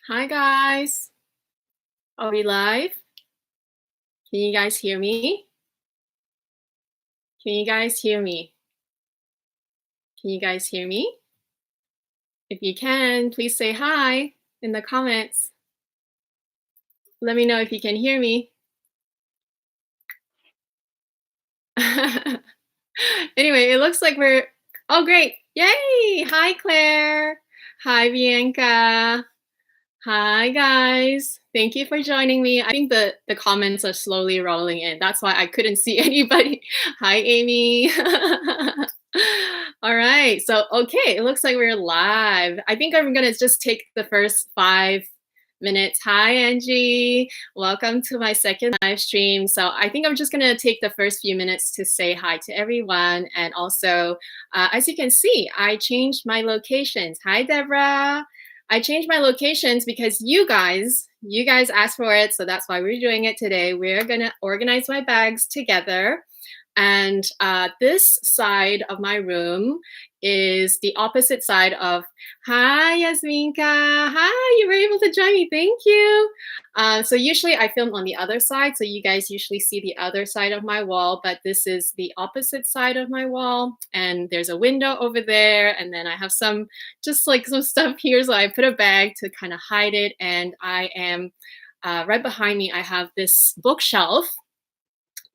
Hi guys. Are we live? Can you guys hear me? Can you guys hear me? Can you guys hear me? If you can, please say hi in the comments. Let me know if you can hear me. Anyway, it looks like we're, oh great, yay! Hi Claire, hi Bianca, hi guys. Thank you for joining me. I think the comments are slowly rolling in. That's why I couldn't see anybody. Hi Amy. All right, so okay, it looks like we're live. I think I'm gonna just take the first 5 minutes. Hi Angie, welcome to my second live stream. So I think I'm just gonna take the first few minutes to say hi to everyone. And also, as you can see, I changed my locations. Hi Deborah. I changed my locations because you guys asked for it. So that's why we're doing it today. We're gonna organize my bags together. And this side of my room is the opposite side of, hi Yasminka, hi, you were able to join me, thank you. So usually I film on the other side, so you guys usually see the other side of my wall, but this is the opposite side of my wall, and there's a window over there, and then I have some, just like some stuff here, so I put a bag to kind of hide it, and I am, right behind me, I have this bookshelf.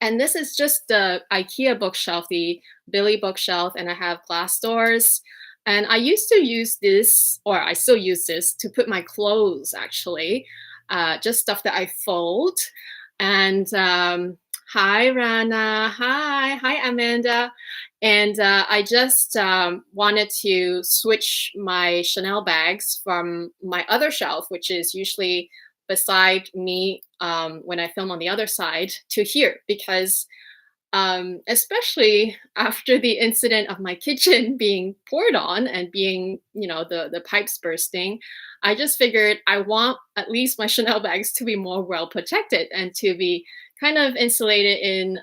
And this is just the IKEA bookshelf, the Billy bookshelf, and I have glass doors. And I used to use this, or I still use this, to put my clothes, actually, just stuff that I fold. And hi, Rana. Hi, Amanda. And I just wanted to switch my Chanel bags from my other shelf, which is usually beside me when I film on the other side, to here, because especially after the incident of my kitchen being poured on and being, the pipes bursting, I just figured I want at least my Chanel bags to be more well protected and to be kind of insulated in,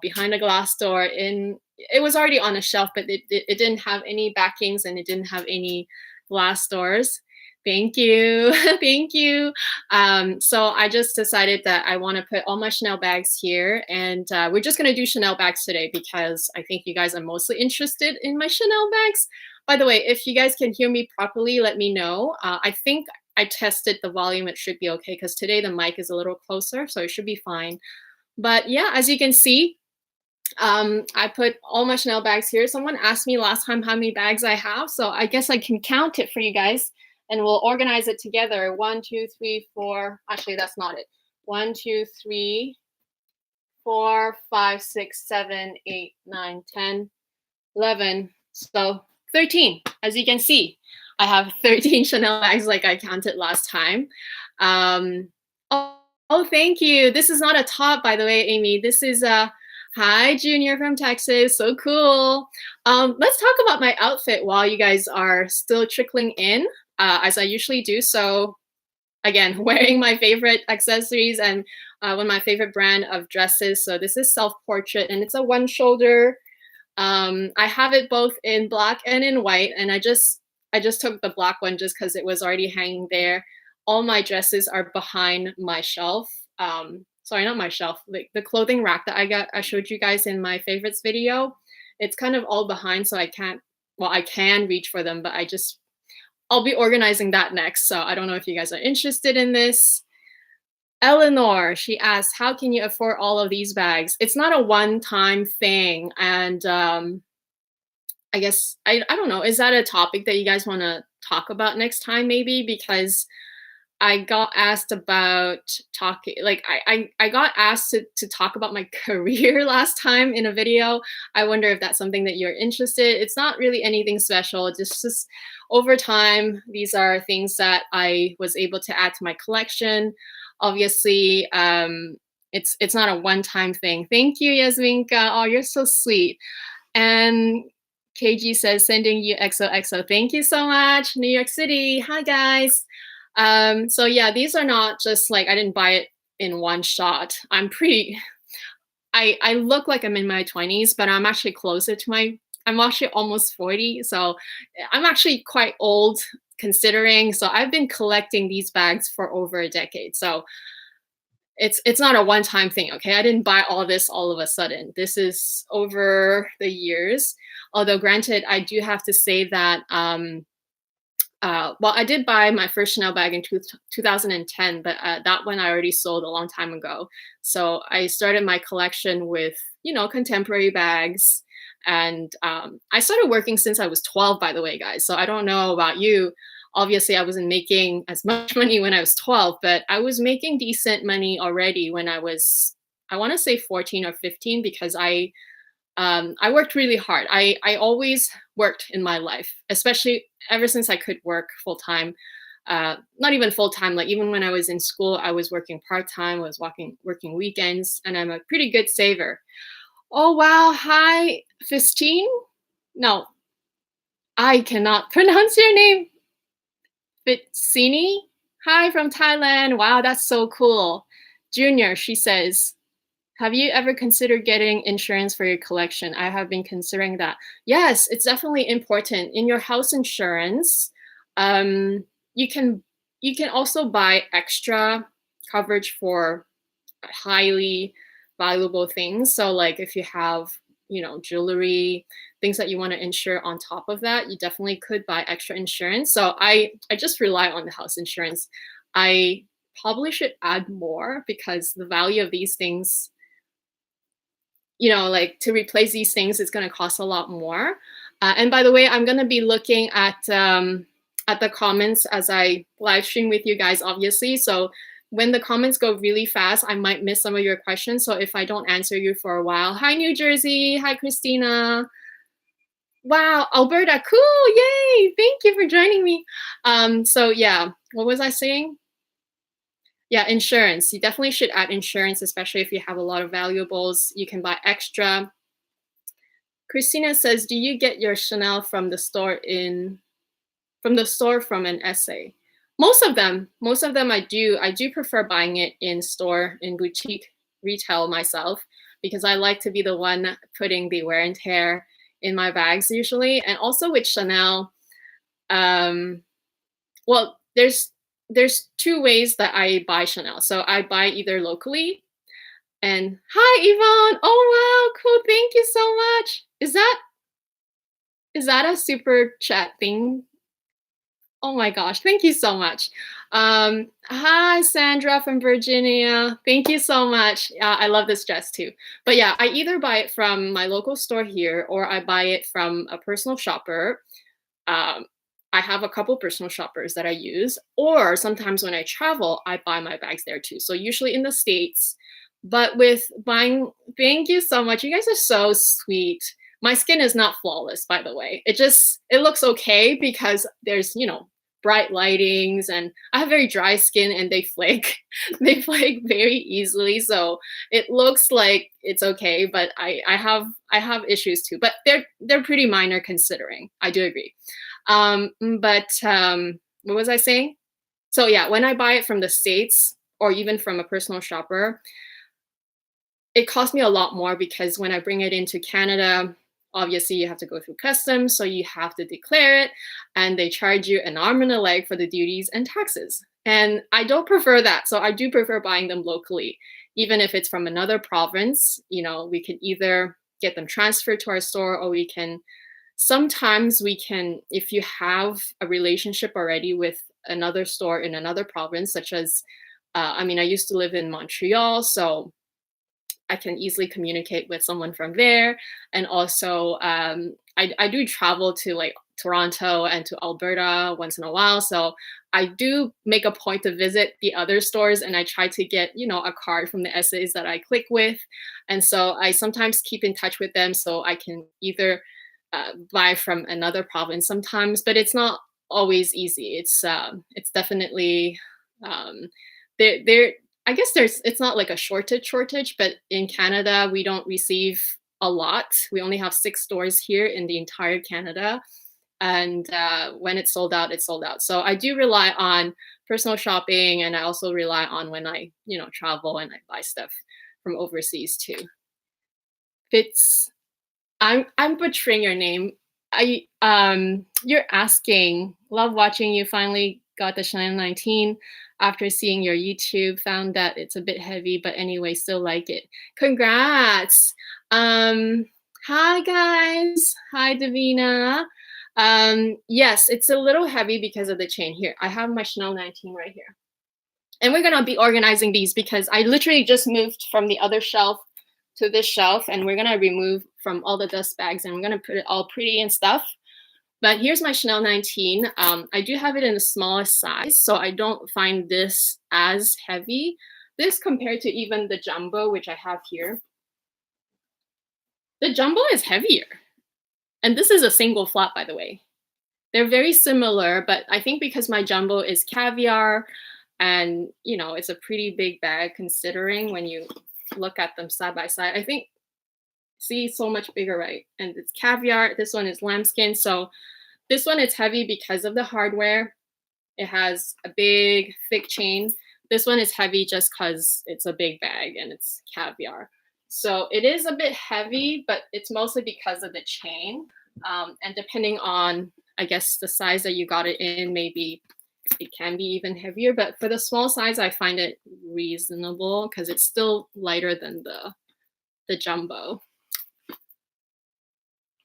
behind a glass door. It was already on a shelf, but it didn't have any backings and it didn't have any glass doors. Thank you. Thank you. So I just decided that I want to put all my Chanel bags here, and we're just going to do Chanel bags today because I think you guys are mostly interested in my Chanel bags. By the way, if you guys can hear me properly, let me know. I think I tested the volume. It should be okay because today the mic is a little closer, so it should be fine. But yeah, as you can see, I put all my Chanel bags here. Someone asked me last time how many bags I have, so I guess I can count it for you guys. And we'll organize it together. 1, 2, 3, 4. Actually, that's not it. 1, 2, 3, 4, 5, 6, 7, 8, 9, 10, 11. So 13. As you can see, I have 13 Chanel bags like I counted last time. Oh, thank you. This is not a top, by the way, Amy. This is a hi, Junior from Texas. So cool. Let's talk about my outfit while you guys are still trickling in. As I usually do. So again, wearing my favorite accessories and one of my favorite brand of dresses. So this is Self-Portrait, and it's a one shoulder. I have it both in black and in white, and I just took the black one just because it was already hanging there. All my dresses are behind my shelf. Sorry, not my shelf, like the clothing rack that I showed you guys in my favorites video. It's kind of all behind, so I can't, well, I can reach for them, but I'll be organizing that next, so I don't know if you guys are interested in this. Eleanor, she asked, how can you afford all of these bags? It's not a one-time thing, and I guess, I don't know, is that a topic that you guys want to talk about next time maybe? Because I got asked about talking, like I got asked to talk about my career last time in a video. I wonder if that's something that you're interested. It's not really anything special. It's just over time, these are things that I was able to add to my collection. Obviously, it's not a one-time thing. Thank you, Yasminka. Oh, you're so sweet. And KG says, sending you XOXO. Thank you so much. New York City. Hi, guys. So yeah, these are not just like, I didn't buy it in one shot. I'm pretty, I look like I'm in my 20s, but I'm actually closer to I'm actually almost 40. So I'm actually quite old considering. So I've been collecting these bags for over a decade. So it's not a one-time thing, okay? I didn't buy all this all of a sudden. This is over the years. Although granted, I do have to say that well, I did buy my first Chanel bag in 2010, but that one I already sold a long time ago. So I started my collection with, contemporary bags. And I started working since I was 12, by the way, guys. So I don't know about you. Obviously, I wasn't making as much money when I was 12, but I was making decent money already when I was, I want to say 14 or 15, because I worked really hard. I always worked in my life, especially ever since I could work full time. Not even full time, like even when I was in school, I was working part time, I was working weekends, and I'm a pretty good saver. Oh wow, hi, Fistine? No, I cannot pronounce your name. Fitsini? Hi from Thailand. Wow, that's so cool. Junior, she says, have you ever considered getting insurance for your collection? I have been considering that. Yes, it's definitely important. In your house insurance, you can also buy extra coverage for highly valuable things. So like if you have, jewelry, things that you want to insure on top of that, you definitely could buy extra insurance. So I just rely on the house insurance. I probably should add more because the value of these things, like to replace these things, it's going to cost a lot more. And by the way, I'm going to be looking at the comments as I live stream with you guys, obviously. So when the comments go really fast, I might miss some of your questions. So if I don't answer you for a while, hi, New Jersey. Hi, Christina. Wow, Alberta, cool, yay. Thank you for joining me. So yeah, what was I saying? Yeah, insurance. You definitely should add insurance, especially if you have a lot of valuables. You can buy extra. Christina says, do you get your Chanel from the store from an essay? Most of them I do. I do prefer buying it in store, in boutique retail myself, because I like to be the one putting the wear and tear in my bags usually. And also with Chanel, well, there's two ways that I buy Chanel. So I buy either locally, and hi Yvonne. Oh wow, cool. Thank you so much. Is that a super chat thing? Oh my gosh, thank you so much. Hi, Sandra from Virginia. Thank you so much. I love this dress too. But yeah, I either buy it from my local store here or I buy it from a personal shopper. I have a couple personal shoppers that I use, or sometimes when I travel, I buy my bags there too. So usually in the States, but with buying, thank you so much. You guys are so sweet. My skin is not flawless, by the way. It looks okay because there's, bright lightings, and I have very dry skin and they flake. They flake very easily. So it looks like it's okay, but I have issues too. But they're pretty minor considering. I do agree. But what was I saying? So yeah, when I buy it from the States or even from a personal shopper, it costs me a lot more because when I bring it into Canada, obviously you have to go through customs, so you have to declare it, and they charge you an arm and a leg for the duties and taxes. And I don't prefer that, so I do prefer buying them locally. Even if it's from another province, we can either get them transferred to our store, or sometimes we can, if you have a relationship already with another store in another province, such as, I used to live in Montreal, so I can easily communicate with someone from there. And also, I do travel to like Toronto and to Alberta once in a while. So I do make a point to visit the other stores, and I try to get, a card from the essays that I click with. And so I sometimes keep in touch with them so I can either buy from another province sometimes, but it's not always easy. It's definitely, there I guess it's not like a shortage, but in Canada, we don't receive a lot. We only have 6 stores here in the entire Canada. And when it's sold out, it's sold out. So I do rely on personal shopping, and I also rely on when I, travel and I buy stuff from overseas too. I'm butchering your name. You're asking, love watching you finally got the Chanel 19 after seeing your YouTube, found that it's a bit heavy, but anyway, still like it. Congrats. Hi guys. Hi Davina. Yes, it's a little heavy because of the chain. Here, I have my Chanel 19 right here. And we're gonna be organizing these because I literally just moved from the other shelf to this shelf, and we're gonna remove from all the dust bags and we're gonna put it all pretty and stuff. But here's my Chanel 19. I do have it in the smallest size, so I don't find this as heavy. This compared to even the jumbo, which I have here. The jumbo is heavier. And this is a single flap, by the way. They're very similar, but I think because my jumbo is caviar and, you know, it's a pretty big bag considering when you look at them side by side. I think, see, so much bigger, right? And it's caviar. This one is lambskin. So this one is heavy because of the hardware. It has a big, thick chain. This one is heavy just because it's a big bag and it's caviar. So it is a bit heavy, but it's mostly because of the chain. And depending on, I guess, the size that you got it in, maybe it can be even heavier. But for the small size, I find it reasonable because it's still lighter than the jumbo.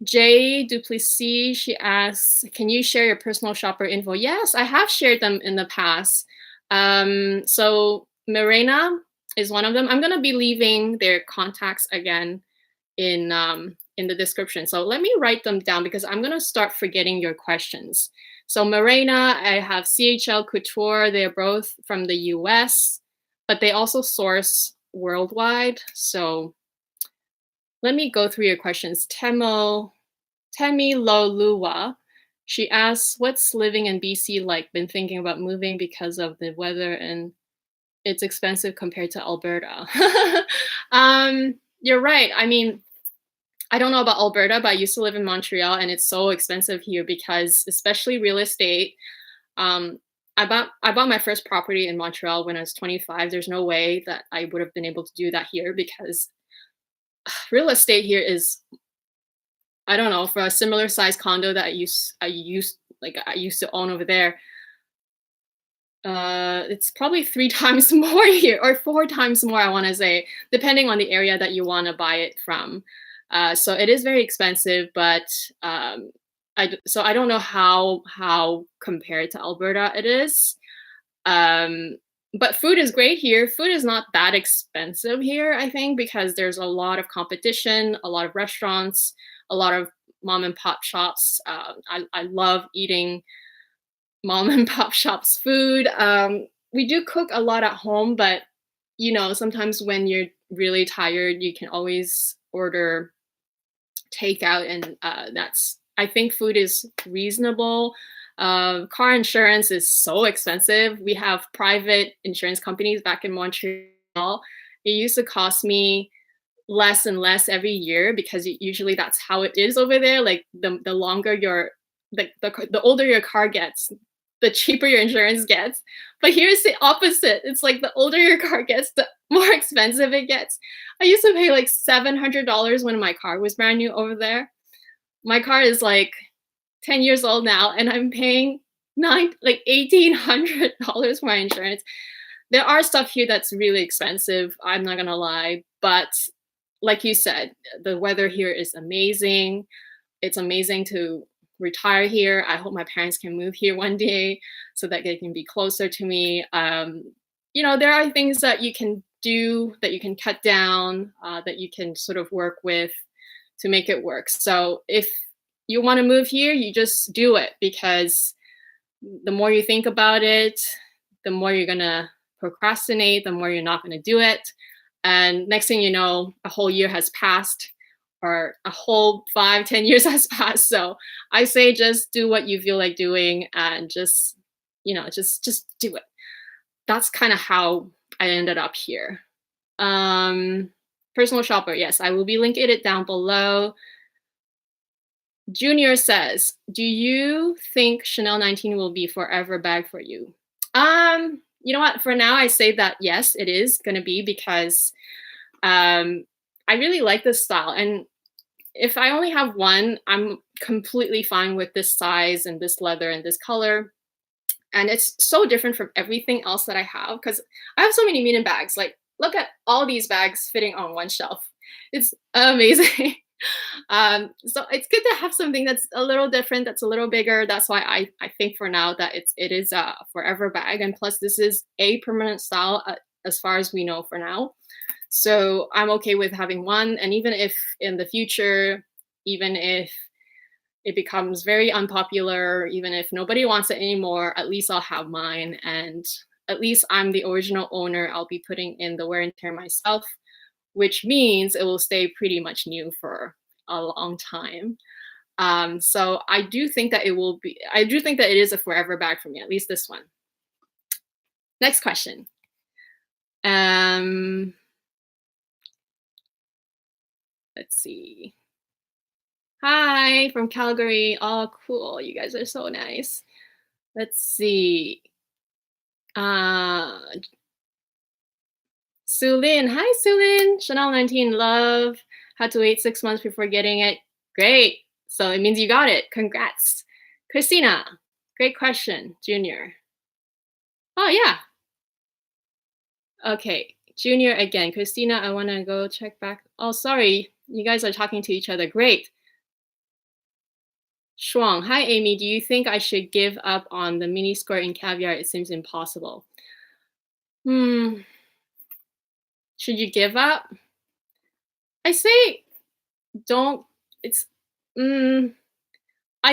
Jay Duplessis, she asks, can you share your personal shopper info? Yes, I have shared them in the past. So Mirena is one of them. I'm gonna be leaving their contacts again in the description. So let me write them down because I'm gonna start forgetting your questions. So Mirena, I have CHL Couture. They're both from the US, but they also source worldwide. So let me go through your questions. Temi Lolua, she asks, what's living in BC like? Been thinking about moving because of the weather and it's expensive compared to Alberta. You're right. I mean, I don't know about Alberta, but I used to live in Montreal and it's so expensive here because especially real estate. I bought my first property in Montreal when I was 25. There's no way that I would have been able to do that here because real estate here is, I don't know, for a similar size condo that I used to own over there. It's probably 3 times more here, or 4 times more, I want to say, depending on the area that you want to buy it from. So it is very expensive, but I don't know how compared to Alberta it is. But food is great here. Food is not that expensive here, I think, because there's a lot of competition, a lot of restaurants, a lot of mom and pop shops. I love eating mom and pop shops food. We do cook a lot at home, but you know, sometimes when you're really tired, you can always order takeout, and I think food is reasonable. Car insurance is so expensive. We have private insurance companies back in Montreal. It used to cost me less and less every year because usually that's how it is over there. Like the longer the older your car gets, the cheaper your insurance gets. But here's the opposite. It's like the older your car gets, the more expensive it gets. I used to pay like $700 when my car was brand new over there. My car is like 10 years old now, and I'm paying $1,800 for my insurance. There are stuff here that's really expensive, I'm not gonna lie, but like you said, the weather here is amazing. It's amazing to retire here. I hope my parents can move here one day so that they can be closer to me. You know, there are things that you can do, that you can cut down, that you can sort of work with to make it work. So if you want to move here, you just do it, because the more you think about it, the more you're going to procrastinate, the more you're not going to do it. And next thing you know, a whole year has passed, or a whole 5-10 years has passed. So I say just do what you feel like doing, and just, you know, just do it. That's kind of how I ended up here. Personal shopper, yes, I will be linking it down below. Junior says, do you think Chanel 19 will be forever bag for you? You know what? For now, I say that yes, it is going to be, because I really like this style. And if I only have one, I'm completely fine with this size and this leather and this color. And it's so different from everything else that I have because I have so many Meanin bags. Like, look at all these bags fitting on one shelf. It's amazing. So it's good to have something that's a little different, that's a little bigger. That's why I think for now that it is a forever bag. And plus, this is a permanent style as far as we know for now. So I'm okay with having one. And even if in the future, even if it becomes very unpopular, even if nobody wants it anymore, at least I'll have mine. And at least I'm the original owner. I'll be putting in the wear and tear myself, which means it will stay pretty much new for a long time. So I do think that it is a forever bag for me, at least this one. Next question. Let's see. Hi from Calgary. Oh, cool. You guys are so nice. Let's see. Sulin. Hi, Sulin. Chanel 19 love. Had to wait 6 months before getting it. Great. So it means you got it. Congrats. Christina. Great question. Junior. Oh, yeah. Okay. Junior again. Christina, I want to go check back. Oh, sorry. You guys are talking to each other. Great. Shuang, hi Amy, do you think I should give up on the mini skirt in caviar? It seems impossible. Should you give up? I say don't. It's I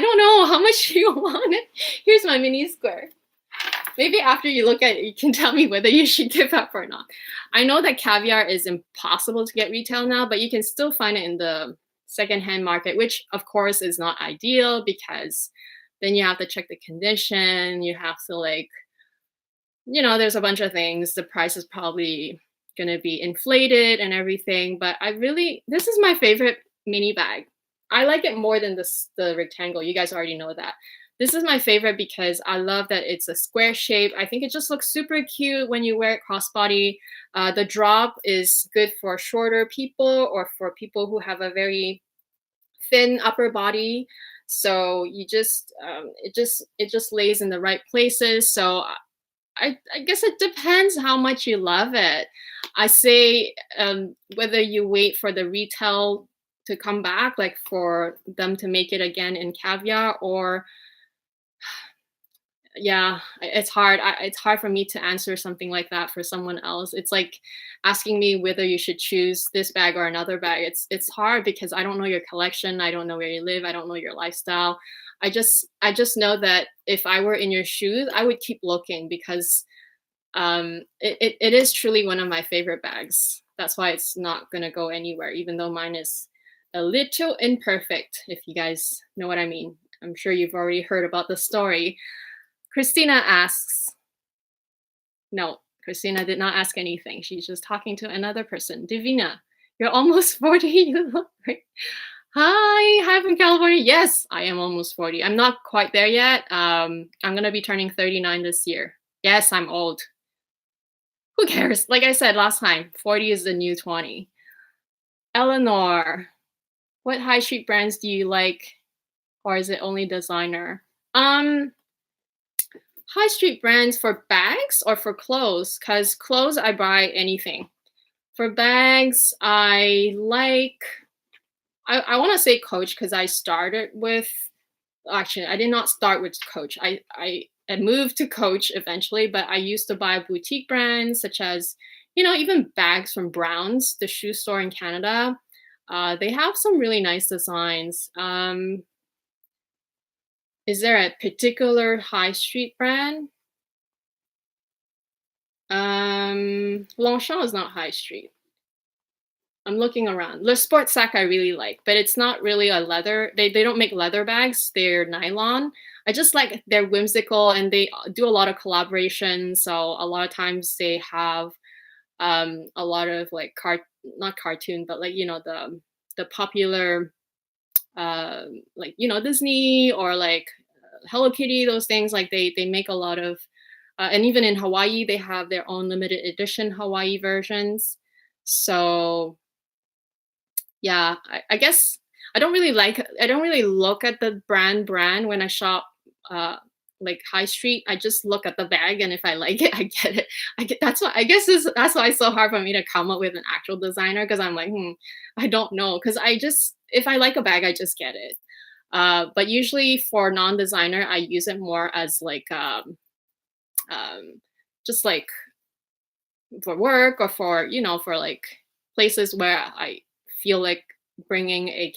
don't know how much you want it. Here's my mini skirt. Maybe after you look at it, you can tell me whether you should give up or not. I know that caviar is impossible to get retail now, but you can still find it in the secondhand market, which of course is not ideal because then you have to check the condition. You have to there's a bunch of things. The price is probably going to be inflated and everything. But this is my favorite mini bag. I like it more than the rectangle. You guys already know that. This is my favorite because I love that it's a square shape. I think it just looks super cute when you wear it crossbody. The drop is good for shorter people or for people who have a very thin upper body. So you just it just lays in the right places. So I guess it depends how much you love it. I say whether you wait for the retail to come back, like for them to make it again in caviar, or yeah, it's hard. It's hard for me to answer something like that for someone else. It's like asking me whether you should choose this bag or another bag. It's hard because I don't know your collection. I don't know where you live. I don't know your lifestyle. I just know that if I were in your shoes, I would keep looking because it is truly one of my favorite bags. That's why it's not gonna go anywhere, even though mine is a little imperfect, if you guys know what I mean. I'm sure you've already heard about the story. Christina asks, no, Christina did not ask anything. She's just talking to another person. Divina, you're almost 40. You look great. Hi from California. Yes, I am almost 40. I'm not quite there yet. I'm going to be turning 39 this year. Yes, I'm old. Who cares? Like I said last time, 40 is the new 20. Eleanor, what high street brands do you like? Or is it only designer? High street brands for bags or for clothes? Because clothes, I buy anything. For bags, I want to say Coach because I started with, actually, I did not start with Coach. I moved to Coach eventually, but I used to buy boutique brands such as, even bags from Browns, the shoe store in Canada. They have some really nice designs. Is there a particular high street brand? Longchamp is not high street. I'm looking around. Le Sport Sac I really like, but it's not really a leather. They don't make leather bags. They're nylon. I just like they're whimsical and they do a lot of collaborations. So a lot of times they have a lot of like not cartoon, but like the popular Disney or like Hello Kitty, those things. Like they make a lot of and even in Hawaii they have their own limited edition Hawaii versions. So yeah, I guess I don't really look at the brand when I shop like high street. I just look at the bag, and if I like it, I get it. That's why I guess that's why it's so hard for me to come up with an actual designer, because I'm like, I don't know, because I just, if I like a bag, I just get it. But usually for non-designer, I use it more as like just like for work, or for, for like places where I feel like bringing a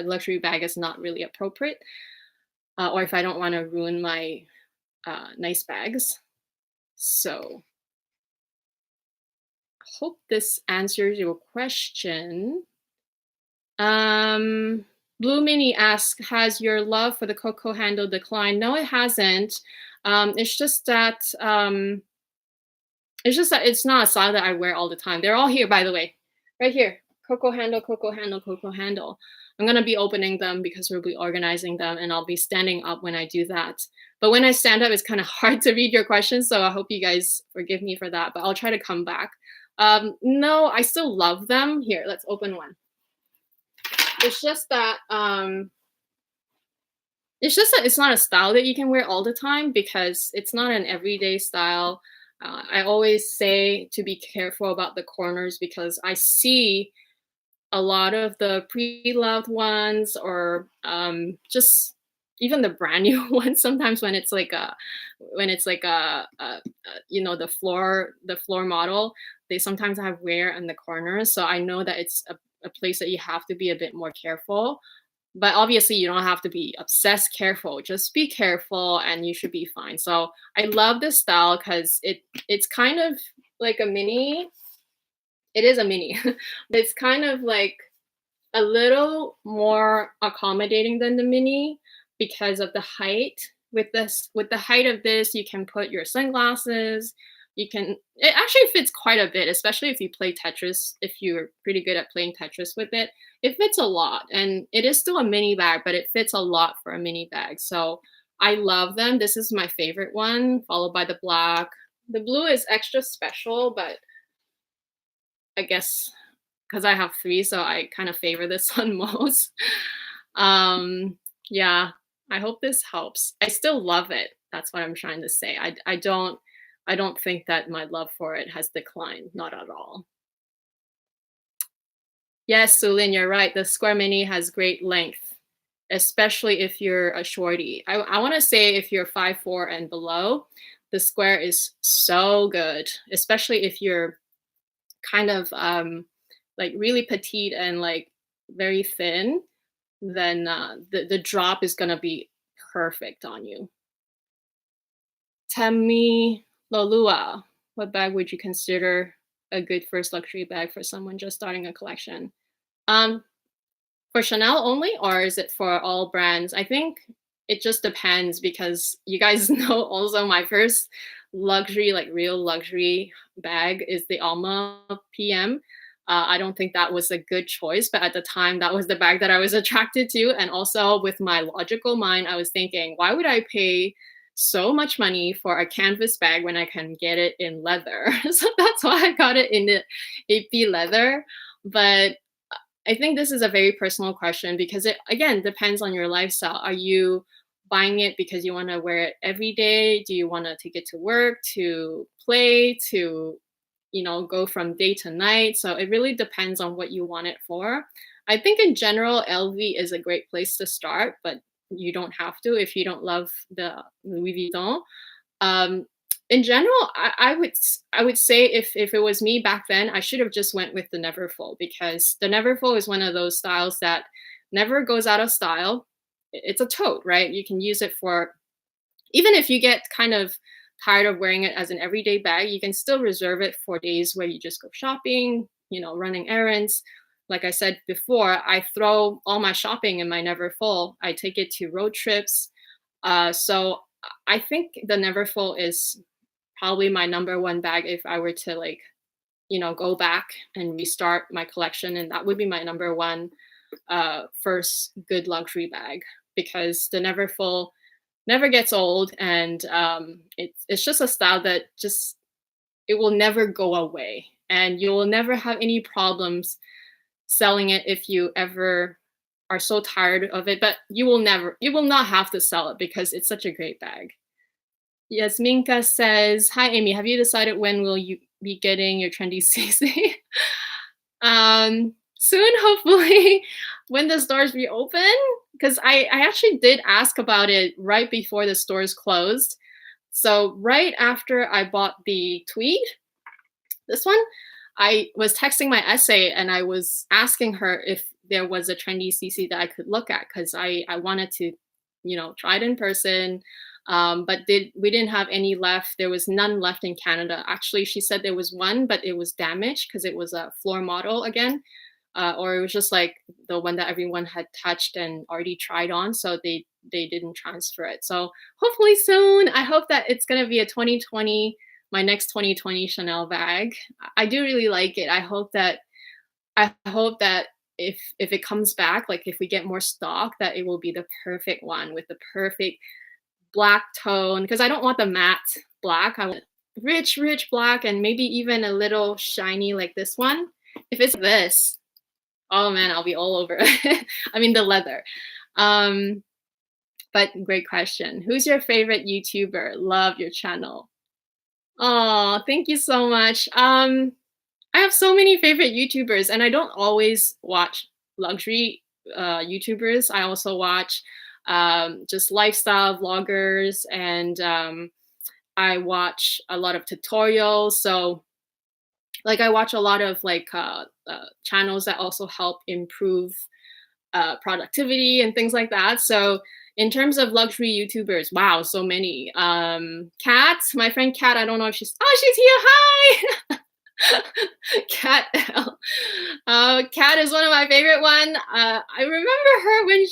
luxury bag is not really appropriate, or if I don't want to ruin my nice bags. So hope this answers your question. Blue Mini asks, has your love for the Coco handle declined? No, it hasn't. It's just that it's not a style that I wear all the time. They're all here, by the way, right here. Coco handle, Coco handle, Coco handle. I'm gonna be opening them because we'll be organizing them, and I'll be standing up when I do that. But when I stand up, it's kind of hard to read your questions, so I hope you guys forgive me for that. But I'll try to come back. No, I still love them. Here, let's open one. It's just that it's not a style that you can wear all the time, because it's not an everyday style. I always say to be careful about the corners, because I see a lot of the pre-loved ones, or just even the brand new ones. Sometimes when it's like a the floor model, they sometimes have wear in the corners. So I know that it's a place that you have to be a bit more careful. But obviously you don't have to be obsessed careful. Just be careful and you should be fine. So I love this style because it's kind of like a mini. It is a mini. But it's kind of like a little more accommodating than the mini because of the height. With the height of this, you can put your sunglasses. It actually fits quite a bit, especially if you play Tetris. If you're pretty good at playing Tetris with it, it fits a lot. And it is still a mini bag, but it fits a lot for a mini bag. So I love them. This is my favorite one, followed by the black. The blue is extra special, but I guess because I have three, so I kind of favor this one most. Yeah, I hope this helps. I still love it. That's what I'm trying to say. I don't think that my love for it has declined, not at all. Yes, Sulin, you're right. The square mini has great length, especially if you're a shorty. I want to say if you're 5'4" and below, the square is so good, especially if you're kind of like really petite and like very thin, then the drop is gonna be perfect on you. Temi Lolua, what bag would you consider a good first luxury bag for someone just starting a collection? For Chanel only, or is it for all brands? I think it just depends, because you guys know also my first luxury, like real luxury bag is the Alma PM. I don't think that was a good choice, but at the time that was the bag that I was attracted to. And also with my logical mind, I was thinking, why would I pay so much money for a canvas bag when I can get it in leather? So that's why I got it in the AP leather. But I think this is a very personal question, because it, again, depends on your lifestyle. Are you buying it because you want to wear it every day? Do you want to take it to work, to play, to go from day to night? So it really depends on what you want it for. I think in general, LV is a great place to start, but you don't have to if you don't love the Louis Vuitton. In general, I would say if it was me back then, I should have just went with the Neverfull, because the Neverfull is one of those styles that never goes out of style. It's a tote, right? You can use it for, even if you get kind of tired of wearing it as an everyday bag, you can still reserve it for days where you just go shopping, running errands. Like I said before, I throw all my shopping in my Neverfull. I take it to road trips. So I think the Neverfull is probably my number one bag if I were to go back and restart my collection. And that would be my number one first good luxury bag, because the Neverfull never gets old, and it's just a style that it will never go away, and you will never have any problems selling it if you ever are so tired of it, but you will not have to sell it because it's such a great bag. Yasminka says, "Hi Amy, have you decided when will you be getting your trendy CC?" Soon, hopefully, when the stores reopen. Because I actually did ask about it right before the stores closed. So right after I bought the tweed, this one, I was texting my essay and I was asking her if there was a trendy CC that I could look at because I wanted to, try it in person. But we didn't have any left. There was none left in Canada. Actually, she said there was one, but it was damaged because it was a floor model again. Or it was just like the one that everyone had touched and already tried on, so they didn't transfer it. So hopefully soon. I hope that it's gonna be a 2020, my next 2020 Chanel bag. I do really like it. I hope that if it comes back, like if we get more stock, that it will be the perfect one with the perfect black tone. Because I don't want the matte black. I want rich black and maybe even a little shiny like this one. If it's this, oh man, I'll be all over it. I mean the leather. But great question. Who's your favorite YouTuber? Love your channel. Oh, thank you so much. I have so many favorite YouTubers, and I don't always watch luxury YouTubers. I also watch just lifestyle vloggers, and I watch a lot of tutorials. So like I watch a lot of like channels that also help improve productivity and things like that. So in terms of luxury YouTubers, wow, so many. Kat, my friend Kat, I don't know if she's here. Hi. Kat L. Kat is one of my favorite one. I remember her when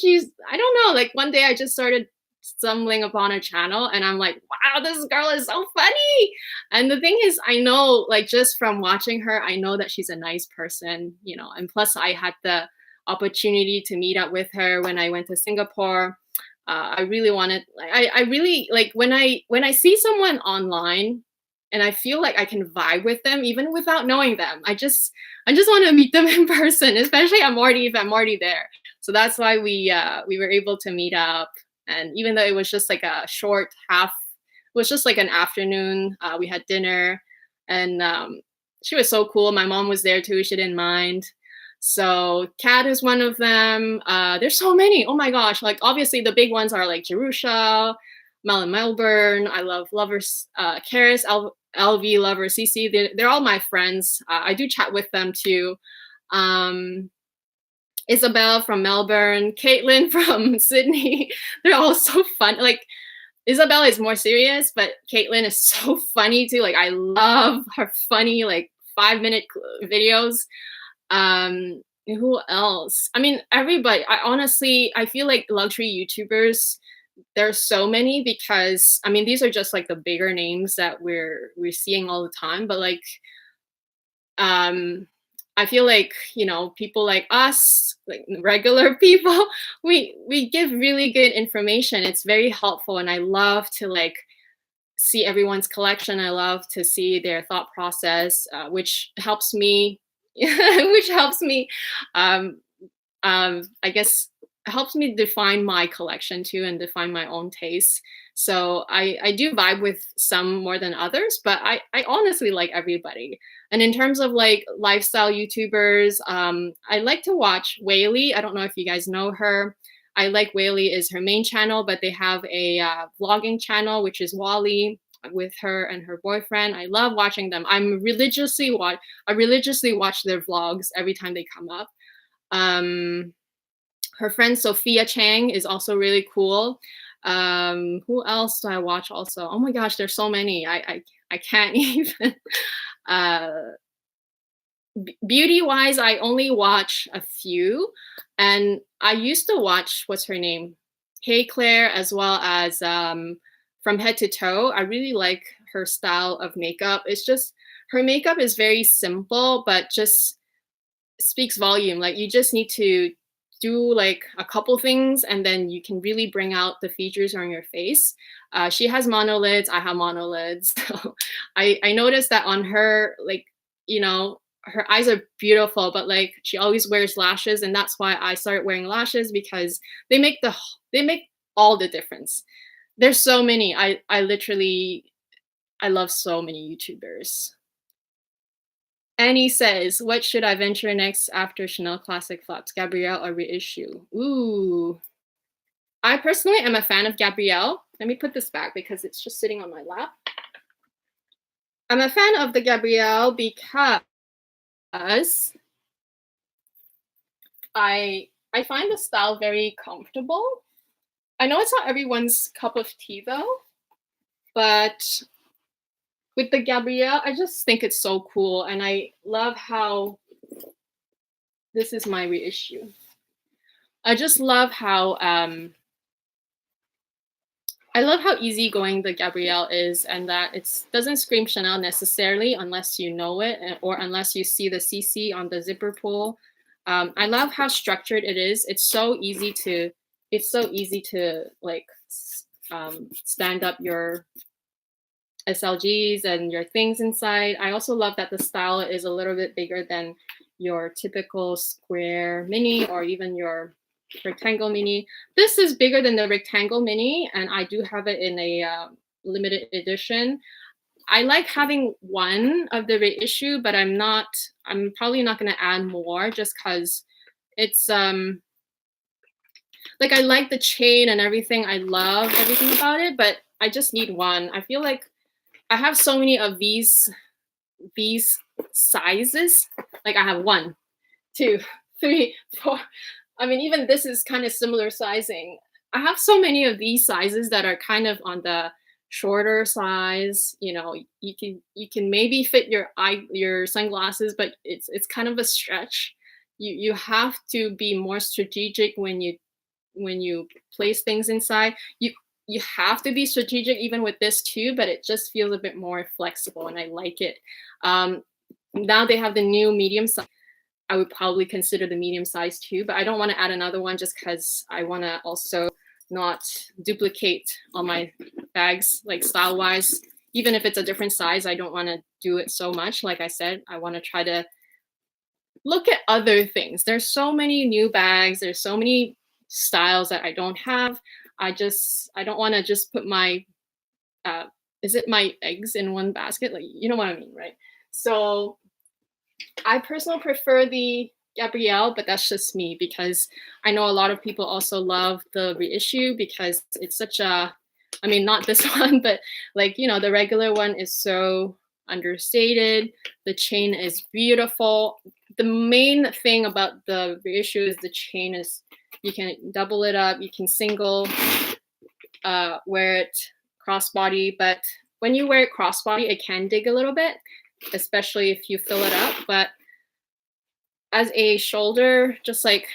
I don't know, like one day I just started stumbling upon a channel and I'm like, wow, this girl is so funny. And the thing is, I know, like just from watching her, I know that she's a nice person, and plus I had the opportunity to meet up with her when I went to Singapore. I really wanted, I really like when I see someone online and I feel like I can vibe with them even without knowing them. I just want to meet them in person, especially if I'm already there. So that's why we were able to meet up. And even though it was just like a short half, it was just like an afternoon. We had dinner, and she was so cool. My mom was there too. She didn't mind. So Kat is one of them. There's so many. Oh my gosh! Like obviously the big ones are like Jerusha, Melbourne. I love Lovers, Karis, LV Lover, CC. They're all my friends. I do chat with them too. Isabel from Melbourne, Caitlin from Sydney. They're all so fun. Like Isabel is more serious, but Caitlin is so funny too. Like I love her funny like 5-minute videos. Who else? I mean, everybody. I feel like luxury YouTubers, there's so many because I mean these are just like the bigger names that we're seeing all the time. But like I feel like, people like us, like regular people, we give really good information. It's very helpful. And I love to like see everyone's collection. I love to see their thought process, which helps me, I guess, helps me define my collection too and define my own taste. So I do vibe with some more than others, but I honestly like everybody. And in terms of like lifestyle YouTubers, I like to watch Whaley. I don't know if you guys know her. I like Whaley is her main channel, but they have a vlogging channel, which is Wally, with her and her boyfriend. I love watching them. I religiously watch their vlogs every time they come up. Her friend Sophia Chang is also really cool. Who else do I watch also? Oh my gosh, there's so many. I can't even. Beauty wise, I only watch a few, and I used to watch, what's her name, Hey Claire, as well as From Head to Toe. I really like her style of makeup. It's just her makeup is very simple, but just speaks volume. Like you just need to do like a couple things and then you can really bring out the features on your face. She has monolids, I have monolids. So I noticed that on her, like, her eyes are beautiful, but like she always wears lashes, and that's why I started wearing lashes, because they make all the difference. There's so many. I literally I love so many YouTubers. Annie says, "What should I venture next after Chanel Classic flops? Gabrielle or Reissue?" Ooh, I personally am a fan of Gabrielle. Let me put this back because it's just sitting on my lap. I'm a fan of the Gabrielle because I find the style very comfortable. I know it's not everyone's cup of tea though, but with the Gabrielle, I just think it's so cool, and I love how this is my reissue. I just love how I love how easygoing the Gabrielle is, and that it doesn't scream Chanel necessarily unless you know it or unless you see the CC on the zipper pull. I love how structured it is. It's so easy to like stand up your SLGs and your things inside. I also love that the style is a little bit bigger than your typical square mini or even your rectangle mini. This is bigger than the rectangle mini, and I do have it in a limited edition. I like having one of the reissue, but I'm probably not going to add more just because it's like I like the chain and everything. I love everything about it, but I just need one. I feel like I have so many of these sizes. Like I have 1, 2, 3, 4. I mean, even this is kind of similar sizing. I have so many of these sizes that are kind of on the shorter size. You know, you can maybe fit your sunglasses, but it's kind of a stretch. You have to be more strategic when you place things inside. You have to be strategic even with this too, but it just feels a bit more flexible, and I like it. Now they have the new medium size. I would probably consider the medium size too, but I don't want to add another one just because I want to also not duplicate all my bags, like style wise. Even if it's a different size, I don't want to do it so much. Like I said, I want to try to look at other things. There's so many new bags. There's so many styles that I don't have. I don't want to just put my is it my eggs in one basket? Like, you know what I mean, right? So I personally prefer the Gabrielle, but that's just me because I know a lot of people also love the reissue because it's such a, I mean, not this one, but like, you know, the regular one is so understated. The chain is beautiful. The main thing about the reissue is the chain is you can double it up, you can single wear it crossbody, but when you wear it crossbody, it can dig a little bit, especially if you fill it up. But as a shoulder, just like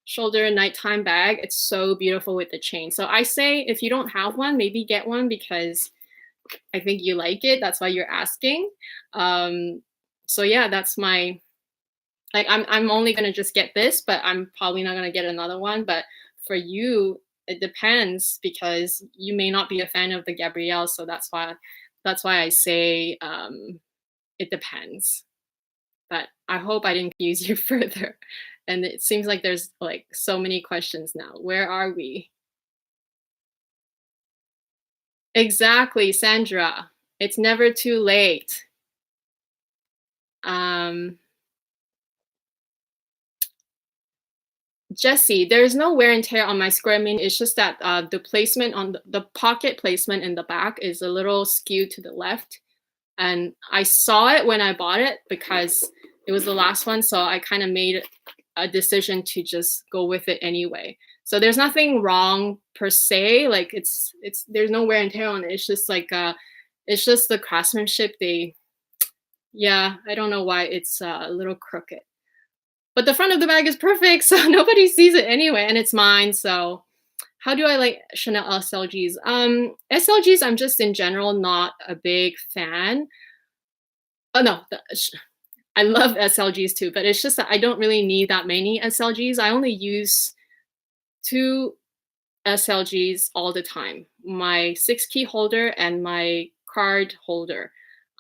shoulder nighttime bag, it's so beautiful with the chain. So I say if you don't have one, maybe get one because I think you like it. That's why you're asking. So yeah, that's my, like, I'm only gonna just get this, but I'm probably not gonna get another one. But for you, it depends because you may not be a fan of the Gabrielle. So that's why I say it depends. But I hope I didn't confuse you further. And it seems like there's like so many questions now. Where are we? Exactly, Sandra. It's never too late. Jesse, there's no wear and tear on my square mini. It's just that the placement on the pocket placement in the back is a little skewed to the left. And I saw it when I bought it because it was the last one. So I kind of made a decision to just go with it anyway. So there's nothing wrong per se. Like there's no wear and tear on it. It's just like, it's just the craftsmanship. Yeah, I don't know why it's a little crooked. But the front of the bag is perfect, so nobody sees it anyway, and it's mine. So how do I like Chanel SLGs? SLGs, I'm just in general not a big fan. Oh no, I love SLGs too, but it's just that I don't really need that many SLGs. I only use 2 SLGs all the time. My 6-key holder and my card holder.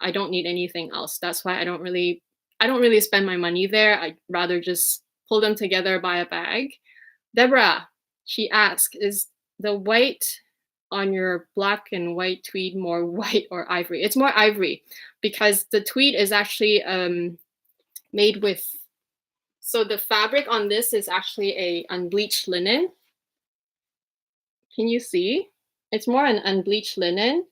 I don't need anything else. That's why I don't really I don't really spend my money there. I'd rather just pull them together, buy a bag. Deborah, she asked, is the white on your black and white tweed more white or ivory? It's more ivory because the tweed is actually made with, so the fabric on this is actually a unbleached linen. Can you see? It's more an unbleached linen.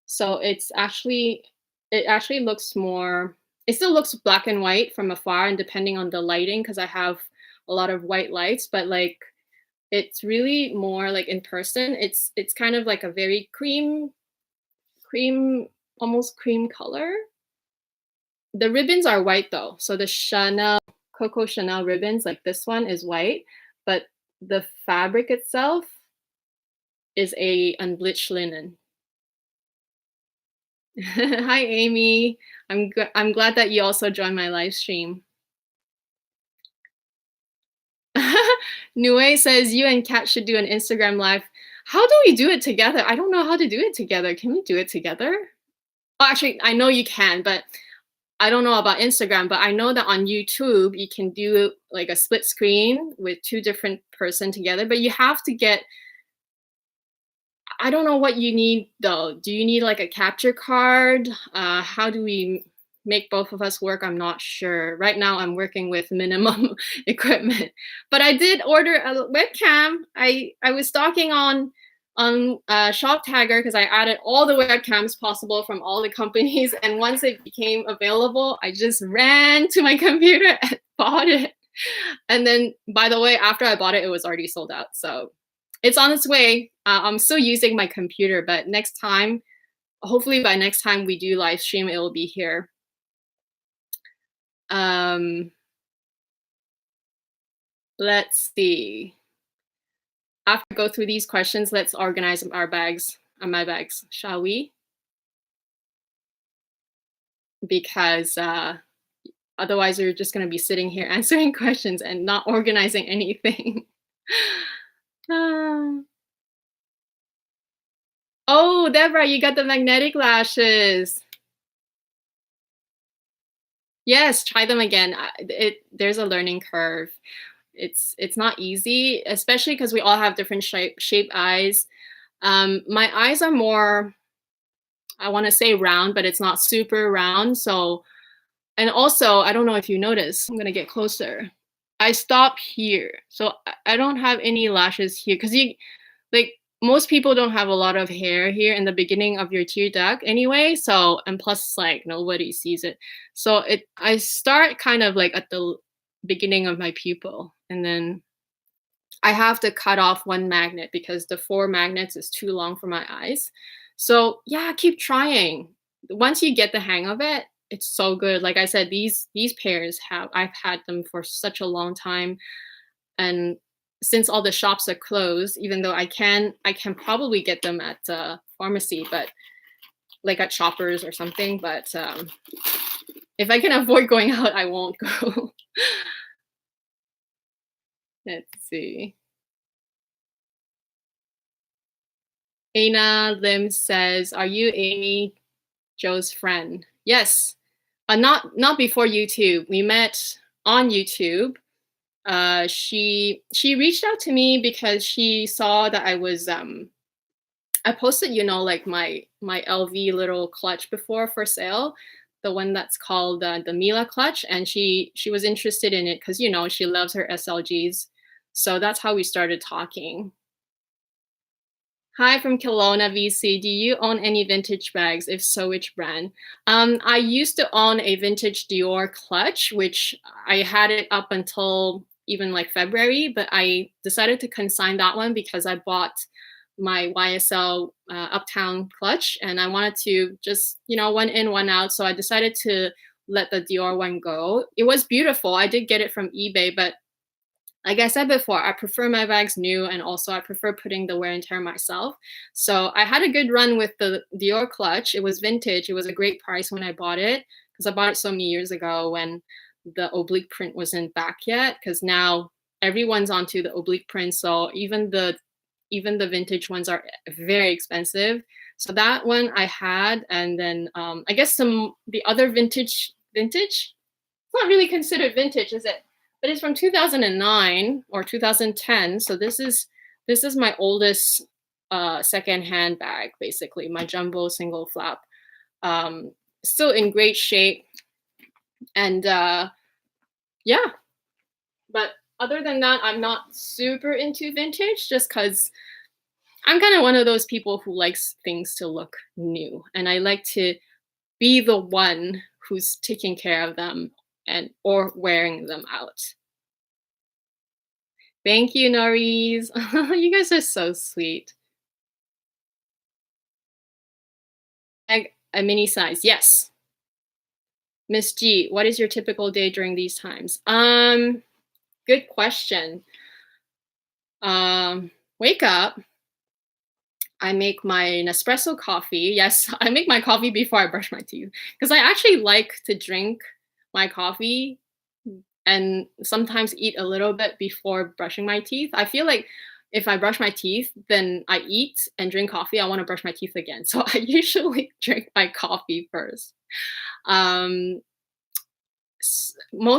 So it actually looks more, it still looks black and white from afar and depending on the lighting, because I have a lot of white lights, but like it's really more like in person. It's kind of like a very cream, almost cream color. The ribbons are white though. So the Coco Chanel ribbons, like this one is white, but the fabric itself is a unbleached linen. Hi, Amy. I'm glad that you also joined my live stream. Nue says you and Kat should do an Instagram live. How do we do it together? I don't know how to do it together. Can we do it together? Oh, actually, I know you can, but I don't know about Instagram, but I know that on YouTube, you can do like a split screen with two different person together, but you have to get, I don't know what you need though. Do you need like a capture card? How do we make both of us work? I'm not sure. Right now I'm working with minimum equipment, but I did order a webcam. I was stalking on Shop Tagger because I added all the webcams possible from all the companies. And once it became available, I just ran to my computer and bought it. And then, by the way, after I bought it, it was already sold out. So it's on its way. I'm still using my computer, but next time, hopefully by next time we do live stream, it will be here. Let's see. After I go through these questions, let's organize our bags, my bags, shall we? Because otherwise we're just gonna be sitting here answering questions and not organizing anything. Oh, Deborah, you got the magnetic lashes. Yes, try them again. There's a learning curve. It's not easy, especially because we all have different shape eyes. My eyes are more, I want to say round, but it's not super round. So, and also, I don't know if you notice, I'm gonna get closer. I stop here. So I don't have any lashes here because like most people don't have a lot of hair here in the beginning of your tear duct anyway. So, and plus like nobody sees it. So I start kind of like at the beginning of my pupil, and then I have to cut off one magnet because the 4 magnets is too long for my eyes. So yeah, keep trying. Once you get the hang of it, it's so good. Like I said, these pairs I've had them for such a long time, and since all the shops are closed, even though I can probably get them at pharmacy, but like at Shoppers or something. But if I can avoid going out, I won't go. Let's see. Aina Lim says, "Are you Amy Joe's friend?" Yes. Not before YouTube. We met on YouTube. She reached out to me because she saw that I was I posted, you know, like my LV little clutch before for sale, the one that's called the Mila clutch, and she was interested in it because, you know, she loves her SLGs. So that's how we started talking. Hi from Kelowna, BC. Do you own any vintage bags? If so, which brand? I used to own a vintage Dior clutch, which I had it up until even like February, but I decided to consign that one because I bought my YSL Uptown clutch and I wanted to just, you know, one in, one out. So I decided to let the Dior one go. It was beautiful. I did get it from eBay, but like I said before, I prefer my bags new, and also I prefer putting the wear and tear myself. So I had a good run with the Dior clutch. It was vintage. It was a great price when I bought it because I bought it so many years ago when the oblique print wasn't back yet, because now everyone's onto the oblique print. So even the vintage ones are very expensive. So that one I had, and then I guess the other vintage not really considered vintage, is it? But it's from 2009 or 2010. So this is my oldest second handbag, basically, my jumbo single flap. Still in great shape. And yeah, but other than that, I'm not super into vintage, just because I'm kind of one of those people who likes things to look new, and I like to be the one who's taking care of them and or wearing them out. Thank you, Norris. You guys are so sweet. A mini size, yes. Miss G, what is your typical day during these times? Good question. Wake up. I make my Nespresso coffee. Yes, I make my coffee before I brush my teeth, because I actually like to drink my coffee and sometimes eat a little bit before brushing my teeth. I feel like if I brush my teeth, then I eat and drink coffee, I want to brush my teeth again. So I usually drink my coffee first. Most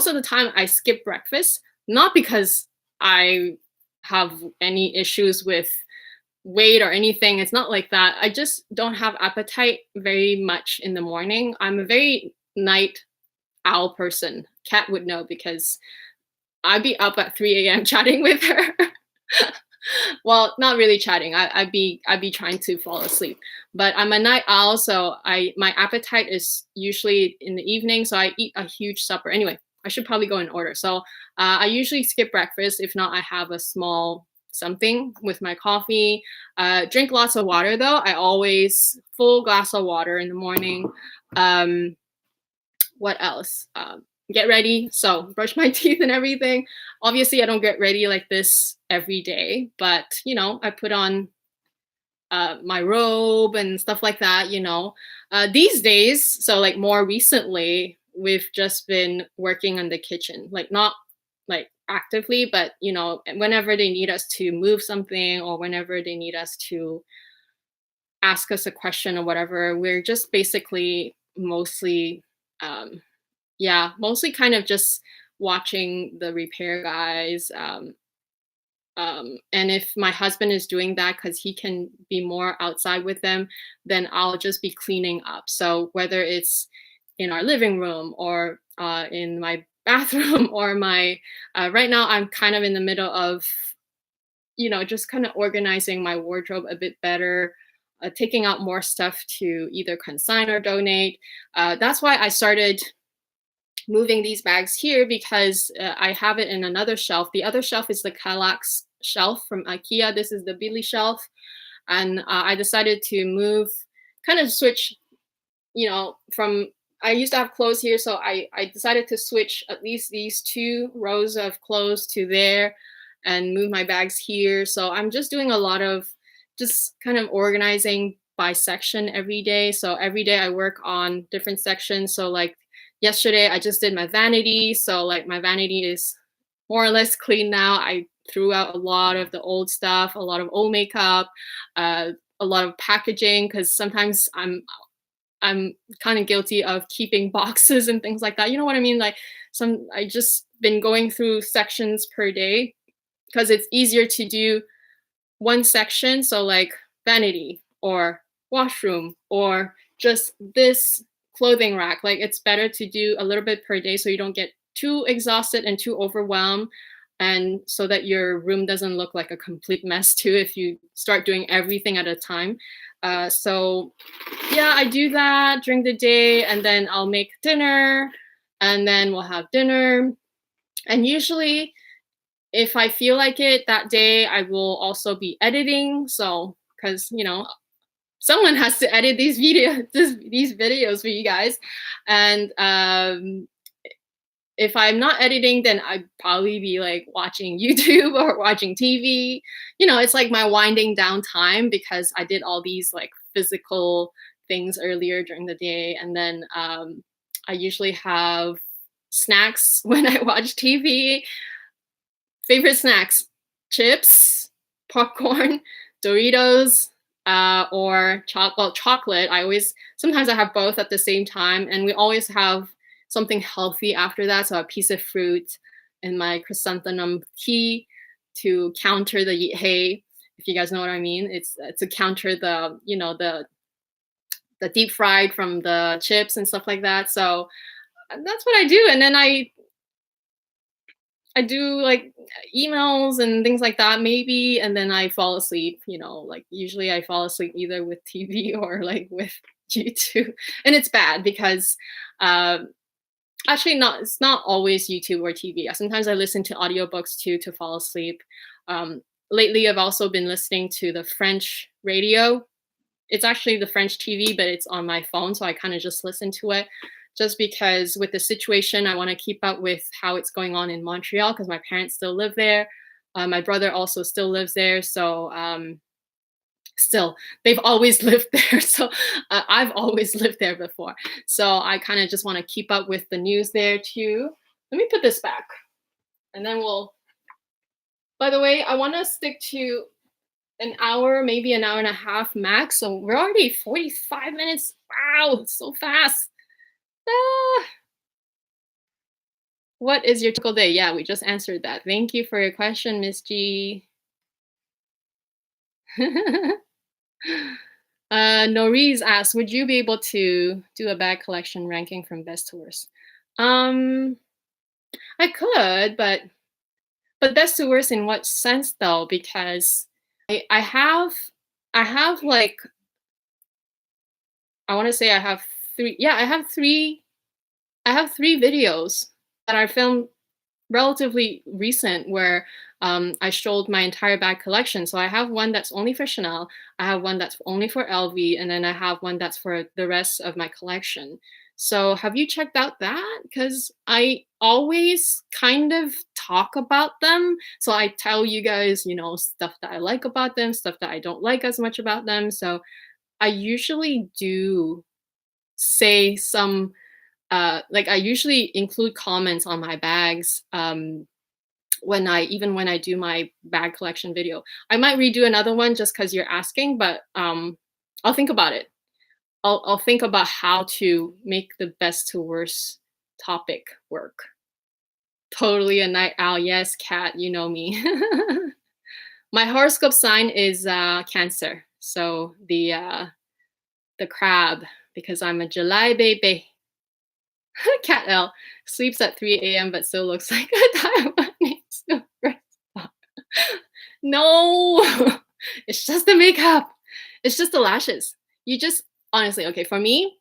of the time I skip breakfast, not because I have any issues with weight or anything. It's not like that. I just don't have appetite very much in the morning. I'm a very night owl person. Kat would know, because I'd be up at 3 a.m. chatting with her. Well, not really chatting. I'd be trying to fall asleep. But I'm a night owl, so my appetite is usually in the evening. So I eat a huge supper. Anyway, I should probably go in order. So I usually skip breakfast. If not, I have a small something with my coffee. Drink lots of water though. I always full glass of water in the morning. What else? Get ready. So brush my teeth and everything. Obviously, I don't get ready like this every day, but I put on my robe and stuff like that. These days, so like more recently, we've just been working on the kitchen, like not like actively, but whenever they need us to move something or whenever they need us to ask us a question or whatever, we're just basically mostly kind of just watching the repair guys. And if my husband is doing that, because he can be more outside with them, then I'll just be cleaning up. So whether it's in our living room or in my bathroom or my right now I'm kind of in the middle of just kind of organizing my wardrobe a bit better, taking out more stuff to either consign or donate. That's why I started moving these bags here, because I have it in another shelf. The other shelf is the Kallax shelf from IKEA. This is the Billy shelf. And I decided to move, kind of switch, from, I used to have clothes here. So I decided to switch at least these 2 rows of clothes to there and move my bags here. So I'm just doing a lot of just kind of organizing by section every day. So every day I work on different sections. So like yesterday, I just did my vanity. So like my vanity is more or less clean now. I threw out a lot of the old stuff, a lot of old makeup, a lot of packaging, because sometimes I'm kind of guilty of keeping boxes and things like that. You know what I mean? Like I just been going through sections per day, because it's easier to do one section. So like vanity or washroom or just this clothing rack. Like it's better to do a little bit per day so you don't get too exhausted and too overwhelmed, and so that your room doesn't look like a complete mess too if you start doing everything at a time. So yeah, I do that during the day, and then I'll make dinner, and then we'll have dinner. And usually if I feel like it that day, I will also be editing. So because someone has to edit these videos for you guys. And if I'm not editing, then I'd probably be like watching YouTube or watching TV. It's like my winding down time, because I did all these like physical things earlier during the day. And then I usually have snacks when I watch TV. Favorite snacks: chips, popcorn, Doritos, or chocolate. Sometimes I have both at the same time, and we always have something healthy after that. So a piece of fruit and my chrysanthemum tea to counter the hay. If you guys know what I mean, it's to counter the, you know, the deep fried from the chips and stuff like that. So that's what I do. And then I do like emails and things like that maybe, and then I fall asleep, you know, like usually I fall asleep either with TV or like with YouTube. And it's bad because um actually not it's not always YouTube or TV. Sometimes I listen to audiobooks too to fall asleep. Um Lately I've also been listening to the French radio. It's actually the French TV, but it's on my phone, so I kind of just listen to it just because with the situation, I want to keep up with how it's going on in Montreal because my parents still live there. My brother also still lives there, so still they've always lived there. So I've always lived there before, so I kind of just want to keep up with the news there too. Let me put this back, and then we'll. By the way, I want to stick to an hour, maybe an hour and a half max. So we're already 45 minutes. Wow, so fast. Ah. What is your typical day? Yeah, we just answered that. Thank you for your question, Miss G. Noriz asks, would you be able to do a bag collection ranking from best to worst? I could, but best to worst in what sense though? Because I have like I want to say I have three. Yeah, I have three videos that I filmed relatively recent where I showed my entire bag collection. So I have one that's only for Chanel, I have one that's only for LV, and then I have one that's for the rest of my collection. So have you checked out that? Because I always kind of talk about them. So I tell you guys, you know, stuff that I like about them, stuff that I don't like as much about them. So I usually do say some like I usually include comments on my bags when I do my bag collection video. I might redo another one just because you're asking, but I'll think about it. I'll think about how to make the best to worst topic work. Totally a night owl. Yes, Kat, you know me. My horoscope sign is Cancer. So the crab, because I'm a July baby. Cat L sleeps at 3 a.m. but still looks like a Taiwanese superstar. No, it's just the makeup. It's just the lashes. You just honestly, okay, for me,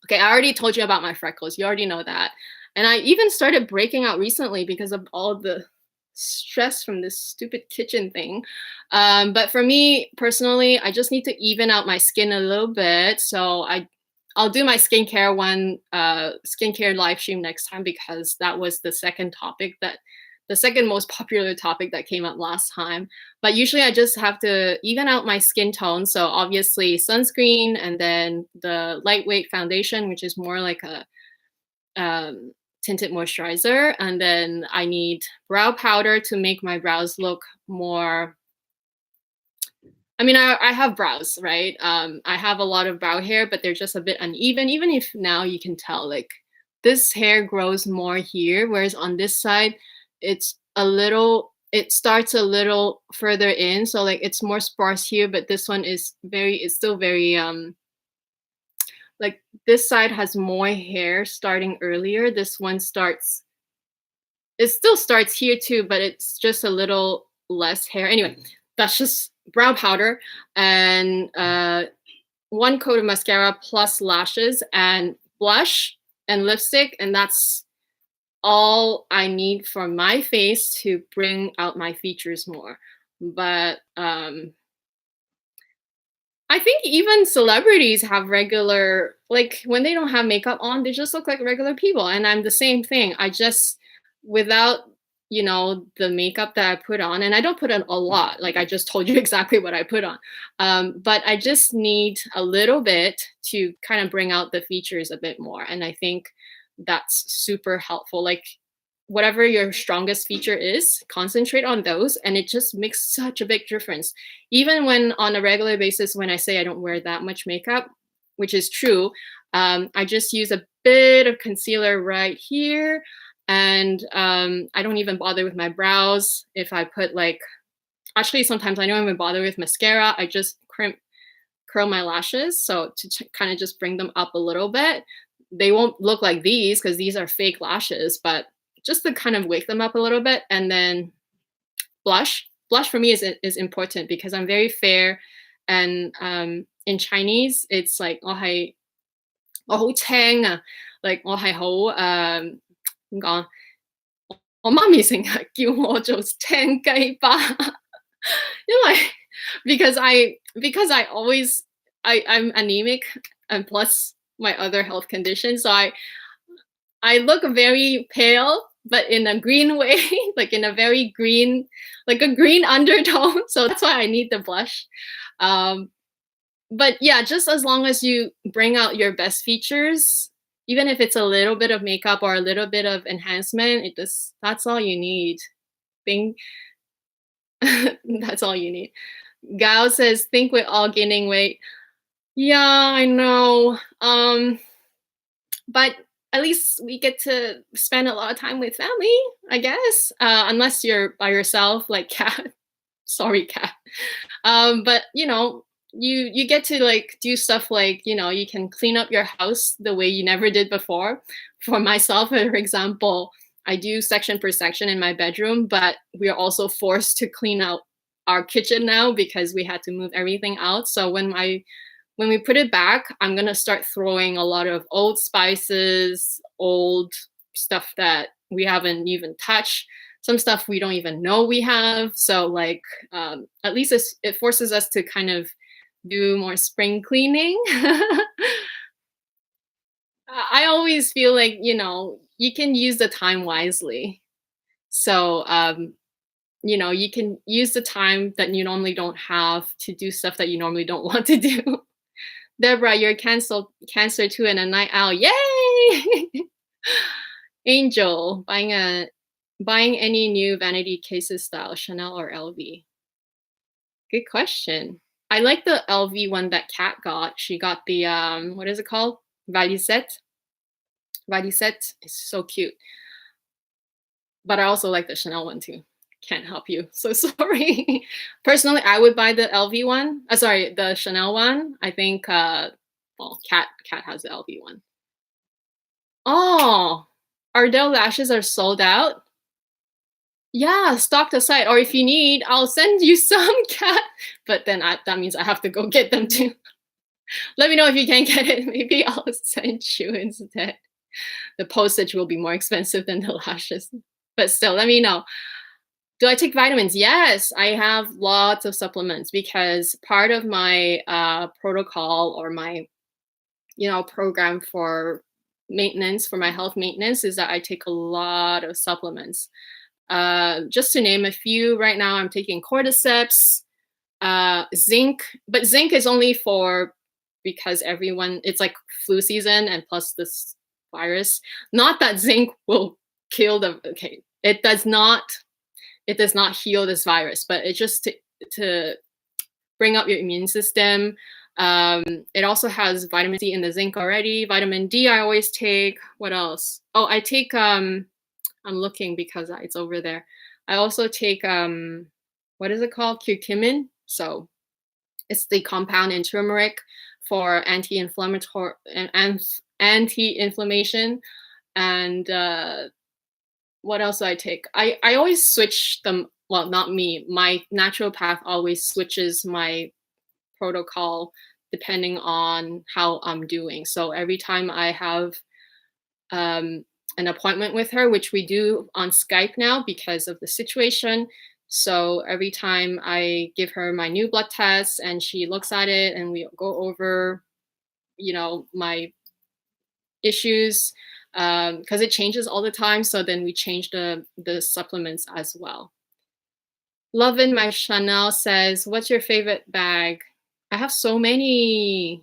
okay, I already told you about my freckles. You already know that. And I even started breaking out recently because of all the stress from this stupid kitchen thing. But for me personally, I just need to even out my skin a little bit. So I'll do my skincare skincare live stream next time because that was the second most popular topic that came up last time. But usually I just have to even out my skin tone. So obviously sunscreen and then the lightweight foundation, which is more like a tinted moisturizer. And then I need brow powder to make my brows look more. I mean, I have brows, right? I have a lot of brow hair, but they're just a bit uneven. Even if now you can tell, like this hair grows more here, whereas on this side, it starts a little further in. So like it's more sparse here, but this one it's still very, like this side has more hair starting earlier. This one it still starts here too, but it's just a little less hair. Anyway, that's just brow powder and one coat of mascara plus lashes and blush and lipstick, and that's all I need for my face to bring out my features more. But I think even celebrities have regular, like when they don't have makeup on, they just look like regular people. And I'm the same thing. I just, without, you know, the makeup that I put on, and I don't put on a lot, like I just told you exactly what I put on. But I just need a little bit to kind of bring out the features a bit more. And I think that's super helpful. Like whatever your strongest feature is, concentrate on those, and it just makes such a big difference. Even when on a regular basis, when I say I don't wear that much makeup, which is true, I just use a bit of concealer right here. And I don't even bother with my brows. If I put like, actually sometimes I don't even bother with mascara. I just curl my lashes. So to kind of just bring them up a little bit. They won't look like these because these are fake lashes, but just to kind of wake them up a little bit. And then blush. Blush for me is important because I'm very fair. And in Chinese, it's like 我好青啊 like 我係好點講？我媽咪成日叫我做青雞巴，因為 because I always I'm anemic and plus my other health conditions, so I look very pale, but in a green way, like in a very green, like a green undertone. So that's why I need the blush. But yeah, just as long as you bring out your best features, even if it's a little bit of makeup or a little bit of enhancement, that's all you need. That's all you need. Gao says, think we're all gaining weight. Yeah, I know. But at least we get to spend a lot of time with family, I guess. Unless you're by yourself, like Kat. Sorry, Kat. But you know, you get to like do stuff like, you know, you can clean up your house the way you never did before. For myself, for example, I do section per section in my bedroom, but we are also forced to clean out our kitchen now because we had to move everything out. So when we put it back, I'm gonna start throwing a lot of old spices, old stuff that we haven't even touched, some stuff we don't even know we have. So like, at least it forces us to kind of do more spring cleaning. I always feel like, you know, you can use the time wisely. So, you know, you can use the time that you normally don't have to do stuff that you normally don't want to do. Deborah, you're cancer too and a night owl. Yay! Angel, buying any new vanity cases style, Chanel or LV? Good question. I like the LV one that Kat got. She got the, what is it called? Valisette. Valisette is so cute. But I also like the Chanel one too. Can't help you. So sorry. Personally, I would buy the LV one. Sorry, the Chanel one. I think, well, Kat has the LV one. Oh, Ardell lashes are sold out. Yeah, stock the site. Or if you need, I'll send you some, Kat. But then that means I have to go get them too. Let me know if you can't get it. Maybe I'll send you instead. The postage will be more expensive than the lashes. But still, let me know. Do I take vitamins? Yes, I have lots of supplements because part of my protocol or my, you know, program for maintenance, for my health maintenance, is that I take a lot of supplements. Just to name a few, right now I'm taking cordyceps, zinc, but zinc is only for because it's like flu season and plus this virus. Not that zinc will kill it does not heal this virus, but it's just to bring up your immune system. It also has vitamin C in the zinc already. Vitamin D I always take. What else? Oh, I take, I'm looking because it's over there. I also take, what is it called? Curcumin. So it's the compound in turmeric for anti-inflammatory and anti-inflammation. And what else do I take? I always switch them. Well, not me. My naturopath always switches my protocol depending on how I'm doing. So every time I have an appointment with her, which we do on Skype now because of the situation. So every time I give her my new blood test and she looks at it and we go over, you know, my issues, because it changes all the time. So then we change the supplements as well. Lovin' My Chanel says, what's your favorite bag? I have so many.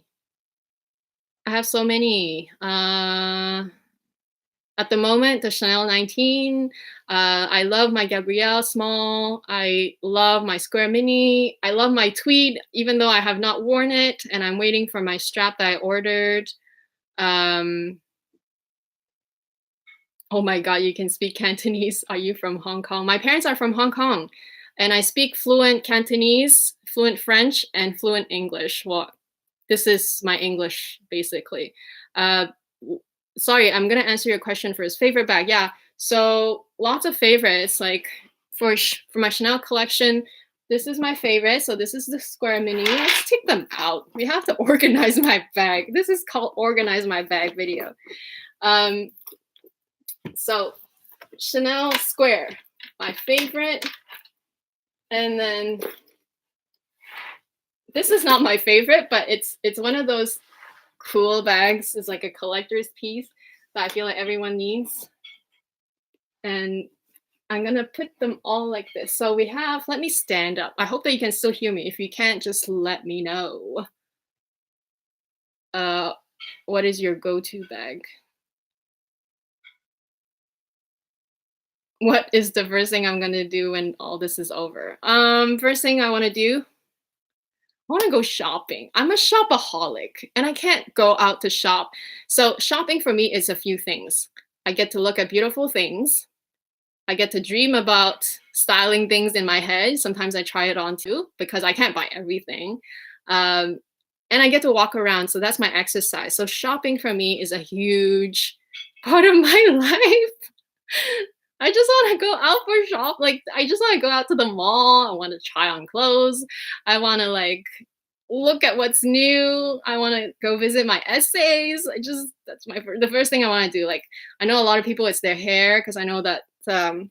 At the moment, the Chanel 19. I love my Gabrielle small. I love my square mini. I love my tweed, even though I have not worn it, and I'm waiting for my strap that I ordered. Oh my God, you can speak Cantonese. Are you from Hong Kong? My parents are from Hong Kong, and I speak fluent Cantonese, fluent French, and fluent English. Well, this is my English basically. Uh, Sorry, I'm gonna answer your question first. Favorite bag, yeah. So lots of favorites. Like for my Chanel collection, this is my favorite. So this is the square mini. Let's take them out. We have to organize my bag. This is called organize my bag video. Um, so Chanel square, my favorite. And then this is not my favorite, but it's one of those cool bags. It's like a collector's piece that I feel like everyone needs. And I'm gonna put them all like this. So we have, let me stand up. I hope that you can still hear me. If you can't, just let me know. What is your go-to bag? What is the first thing I'm gonna do when all this is over? First thing I wanna do, I wanna go shopping. I'm a shopaholic and I can't go out to shop. So shopping for me is a few things. I get to look at beautiful things. I get to dream about styling things in my head. Sometimes I try it on too because I can't buy everything. And I get to walk around. So that's my exercise. So shopping for me is a huge part of my life. I just want to go out for shop. Like I just want to go out to the mall. I want to try on clothes. I want to like look at what's new. I want to go visit my essays. That's the first thing I want to do. Like I know a lot of people it's their hair because I know that I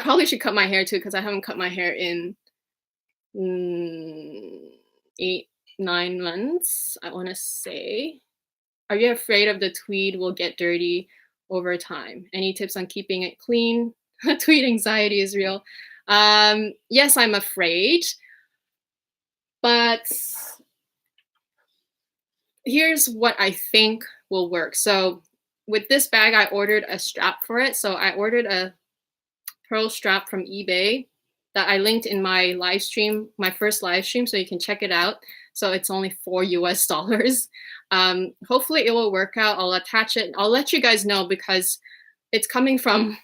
probably should cut my hair too because I haven't cut my hair in 8-9 months. I want to say. Are you afraid of the tweed will get dirty over time? Any tips on keeping it clean? Tweed anxiety is real. Yes, I'm afraid. But here's what I think will work. So with this bag, I ordered a strap for it. So I ordered a pearl strap from eBay that I linked in my live stream, my first live stream, so you can check it out. So it's only $4 US. Hopefully it will work out. I'll attach it. I'll let you guys know because it's coming from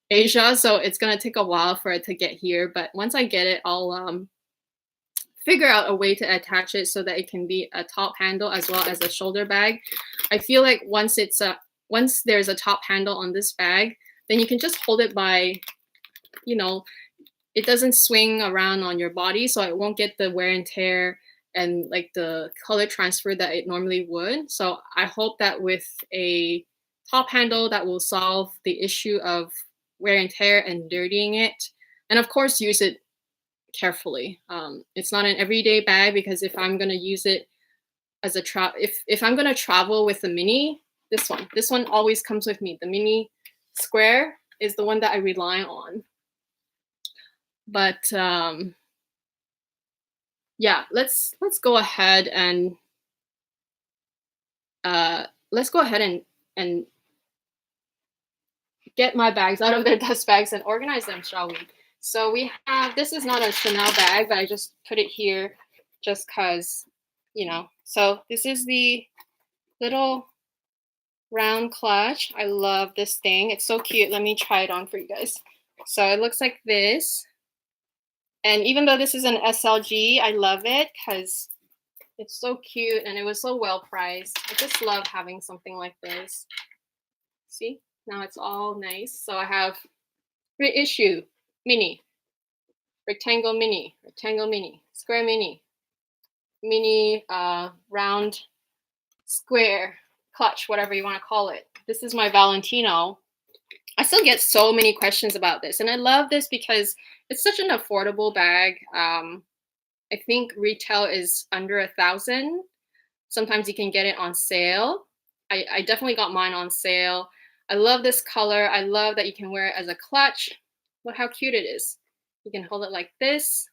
Asia, so it's gonna take a while for it to get here. But once I get it, I'll figure out a way to attach it so that it can be a top handle as well as a shoulder bag. I feel like once there's a top handle on this bag, then you can just hold it by, it doesn't swing around on your body, so it won't get the wear and tear and like the color transfer that it normally would. So I hope that with a top handle that will solve the issue of wear and tear and dirtying it. And of course, use it carefully. It's not an everyday bag because if I'm gonna use it as a if I'm gonna travel with the mini, this one always comes with me. The mini square is the one that I rely on. But yeah, let's go ahead and get my bags out of their dust bags and organize them, shall we? So we have, this is not a Chanel bag, but I just put it here just because, So this is the little round clutch. I love this thing. It's so cute. Let me try it on for you guys. So it looks like this. And even though this is an SLG, I love it because it's so cute and it was so well priced. I just love having something like this. See, now it's all nice. So I have Reissue mini, rectangle mini, square mini, round, square, clutch, whatever you want to call it. This is my Valentino. I still get so many questions about this, and I love this because it's such an affordable bag. I think retail is under $1,000. Sometimes you can get it on sale. I definitely got mine on sale. I love this color. I love that you can wear it as a clutch. Look how cute it is. You can hold it like this.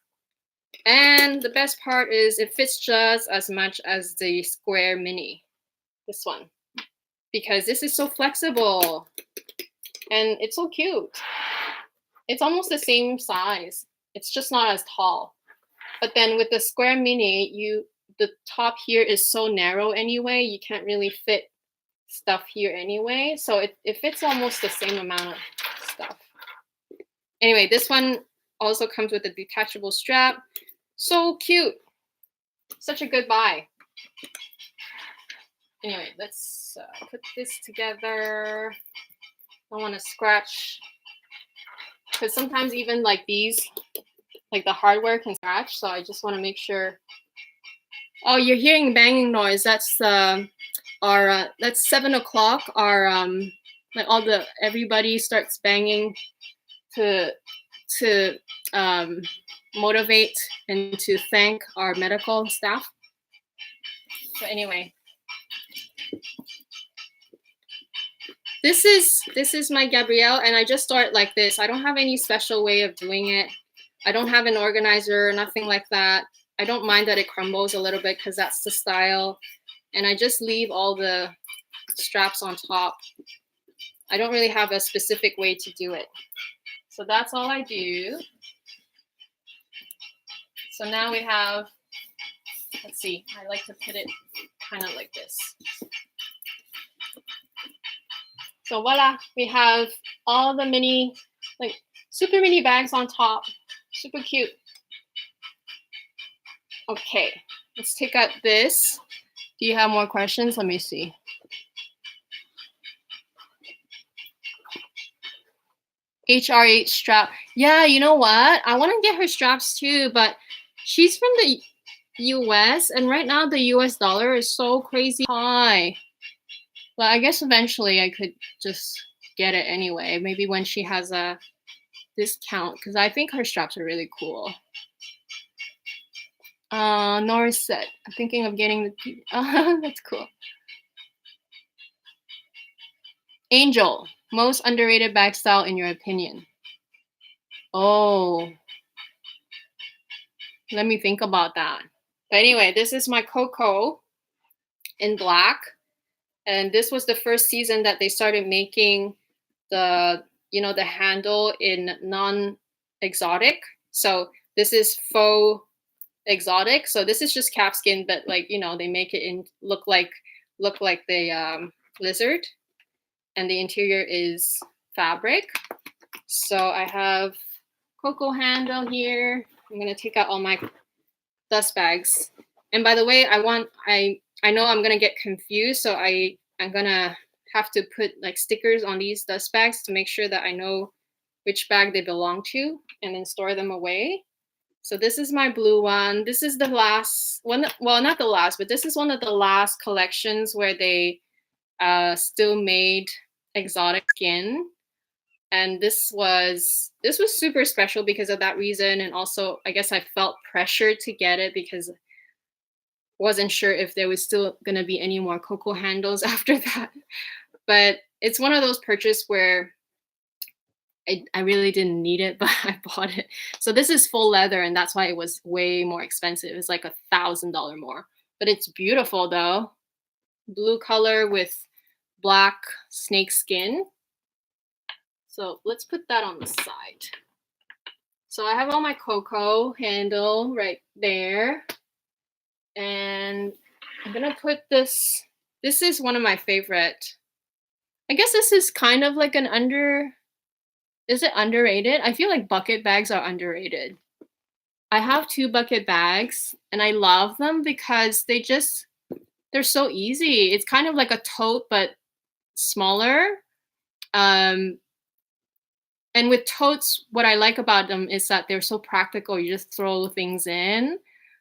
And the best part is it fits just as much as the square mini, this one, because this is so flexible and it's so cute. It's almost the same size. It's just not as tall. But then with the square mini, the top here is so narrow anyway, you can't really fit stuff here anyway, so it fits almost the same amount of stuff. Anyway, this one also comes with a detachable strap. So cute. Such a good buy. Anyway, let's put this together. I don't want to scratch, because sometimes even like these, like the hardware can scratch, so I just want to make sure. Oh, you're hearing banging noise. That's that's 7 o'clock. Our like everybody starts banging to motivate and to thank our medical staff. So anyway, this is my Gabrielle, and I just start like this. I don't have any special way of doing it. I don't have an organizer, nothing like that. I don't mind that it crumbles a little bit because that's the style. And I just leave all the straps on top. I don't really have a specific way to do it. So that's all I do. So now we have, let's see, I like to put it kind of like this. So voila, we have all the mini, like super mini bags on top. Super cute. Okay, let's take out this. Do you have more questions? Let me see. HRH strap. Yeah, you know what? I want to get her straps too, but she's from the US, and right now the US dollar is so crazy high. But I guess eventually I could just get it anyway. Maybe when she has a discount, because I think her straps are really cool. Norris said, I'm thinking of getting the that's cool. Angel, most underrated bag style in your opinion? Oh, let me think about that. But anyway, this is my Coco in black. And this was the first season that they started making the, the handle in non-exotic. So this is faux exotic. So this is just calfskin, but like, they make it in look like the lizard, and the interior is fabric. So I have Coco handle here. I'm gonna take out all my dust bags. And by the way, I know I'm gonna get confused, so I'm gonna have to put like stickers on these dust bags to make sure that I know which bag they belong to, and then store them away. So this is my blue one. This is the last one. Well, not the last, but this is one of the last collections where they still made exotic skin. And this was super special because of that reason. And also, I guess I felt pressured to get it because I wasn't sure if there was still going to be any more Coco handles after that. But it's one of those purchases where I really didn't need it, but I bought it. So this is full leather, and that's why it was way more expensive. It's like $1,000 more. But it's beautiful though. Blue color with black snake skin. So let's put that on the side. So I have all my Coco handle right there. And I'm gonna put this. This is one of my favorite. I guess this is kind of like is it underrated? I feel like bucket bags are underrated. I have 2 bucket bags and I love them because they're so easy. It's kind of like a tote, but smaller. And with totes, what I like about them is that they're so practical. You just throw things in.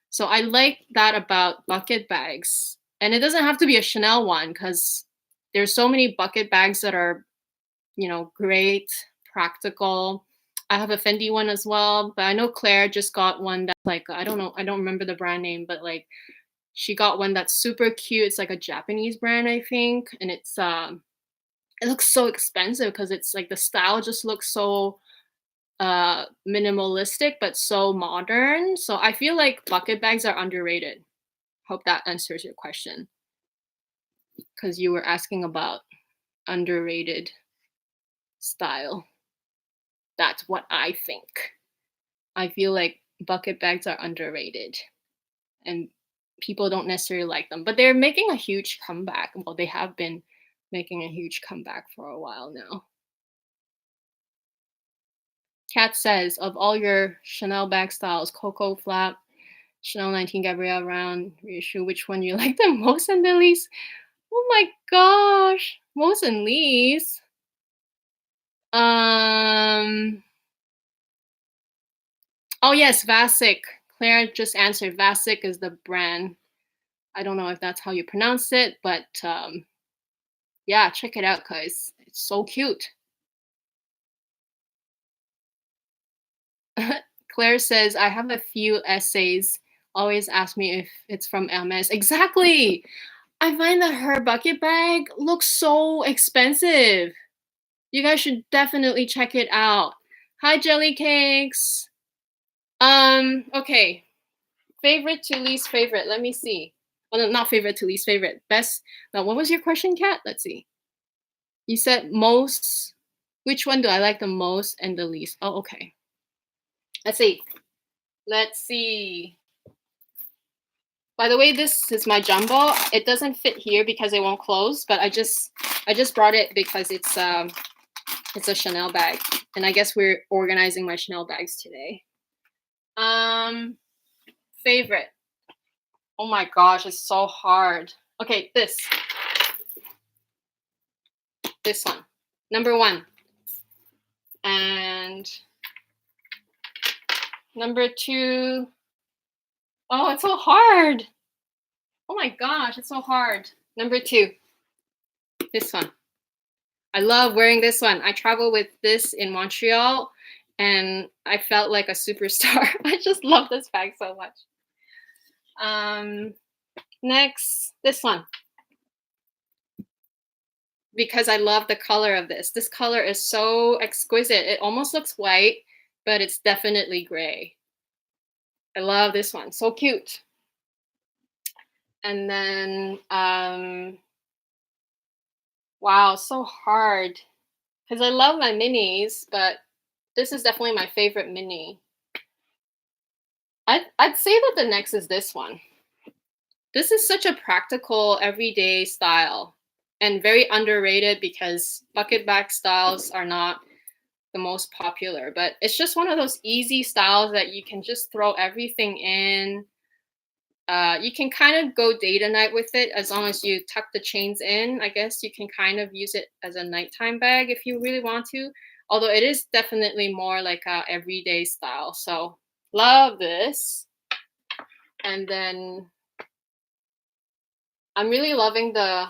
So I like that about bucket bags. And it doesn't have to be a Chanel one because there's so many bucket bags that are, great, practical. I have a Fendi one as well, but I know Claire just got one that's like, I don't know, I don't remember the brand name, but like she got one that's super cute. It's like a Japanese brand, I think. And it looks so expensive because it's like the style just looks so minimalistic but so modern. So I feel like bucket bags are underrated. Hope that answers your question, because you were asking about underrated style. That's what I think. I feel like bucket bags are underrated and people don't necessarily like them, but they're making a huge comeback. Well, they have been making a huge comeback for a while now. Kat says, of all your Chanel bag styles, Coco flap, Chanel 19 Gabrielle round, reissue, which one you like the most and the least? Oh my gosh, most and least. Oh yes, Vasic. Claire just answered. Vasic is the brand. I don't know if that's how you pronounce it, but yeah, check it out, guys. It's so cute. Claire says, I have a few essays. Always ask me if it's from Hermes. Exactly. I find that her bucket bag looks so expensive. You guys should definitely check it out. Hi, Jelly Cakes. Okay. Favorite to least favorite. Let me see. Oh, no, not favorite to least favorite. Best. Now, what was your question, Kat? Let's see. You said most. Which one do I like the most and the least? Oh, okay. Let's see. Let's see. By the way, this is my jumbo. It doesn't fit here because it won't close, but I just brought it because it's a Chanel bag, and I guess we're organizing my Chanel bags today. Favorite. Oh my gosh, it's so hard. Okay, this one, number 1, and number 2. Oh, it's so hard. Oh my gosh, it's so hard. Number 2, this one. I love wearing this one. I travel with this in Montreal, and I felt like a superstar. I just love this bag so much. Next, this one. Because I love the color of this. This color is so exquisite. It almost looks white, but it's definitely gray. I love this one. So cute. And then, wow, so hard. Because I love my minis, but this is definitely my favorite mini. I'd say that the next is this one. This is such a practical, everyday style and very underrated because bucket bag styles are not the most popular, but it's just one of those easy styles that you can just throw everything in. You can kind of go day to night with it as long as you tuck the chains in. I guess you can kind of use it as a nighttime bag if you really want to, although it is definitely more like a everyday style. So love this. And then I'm really loving the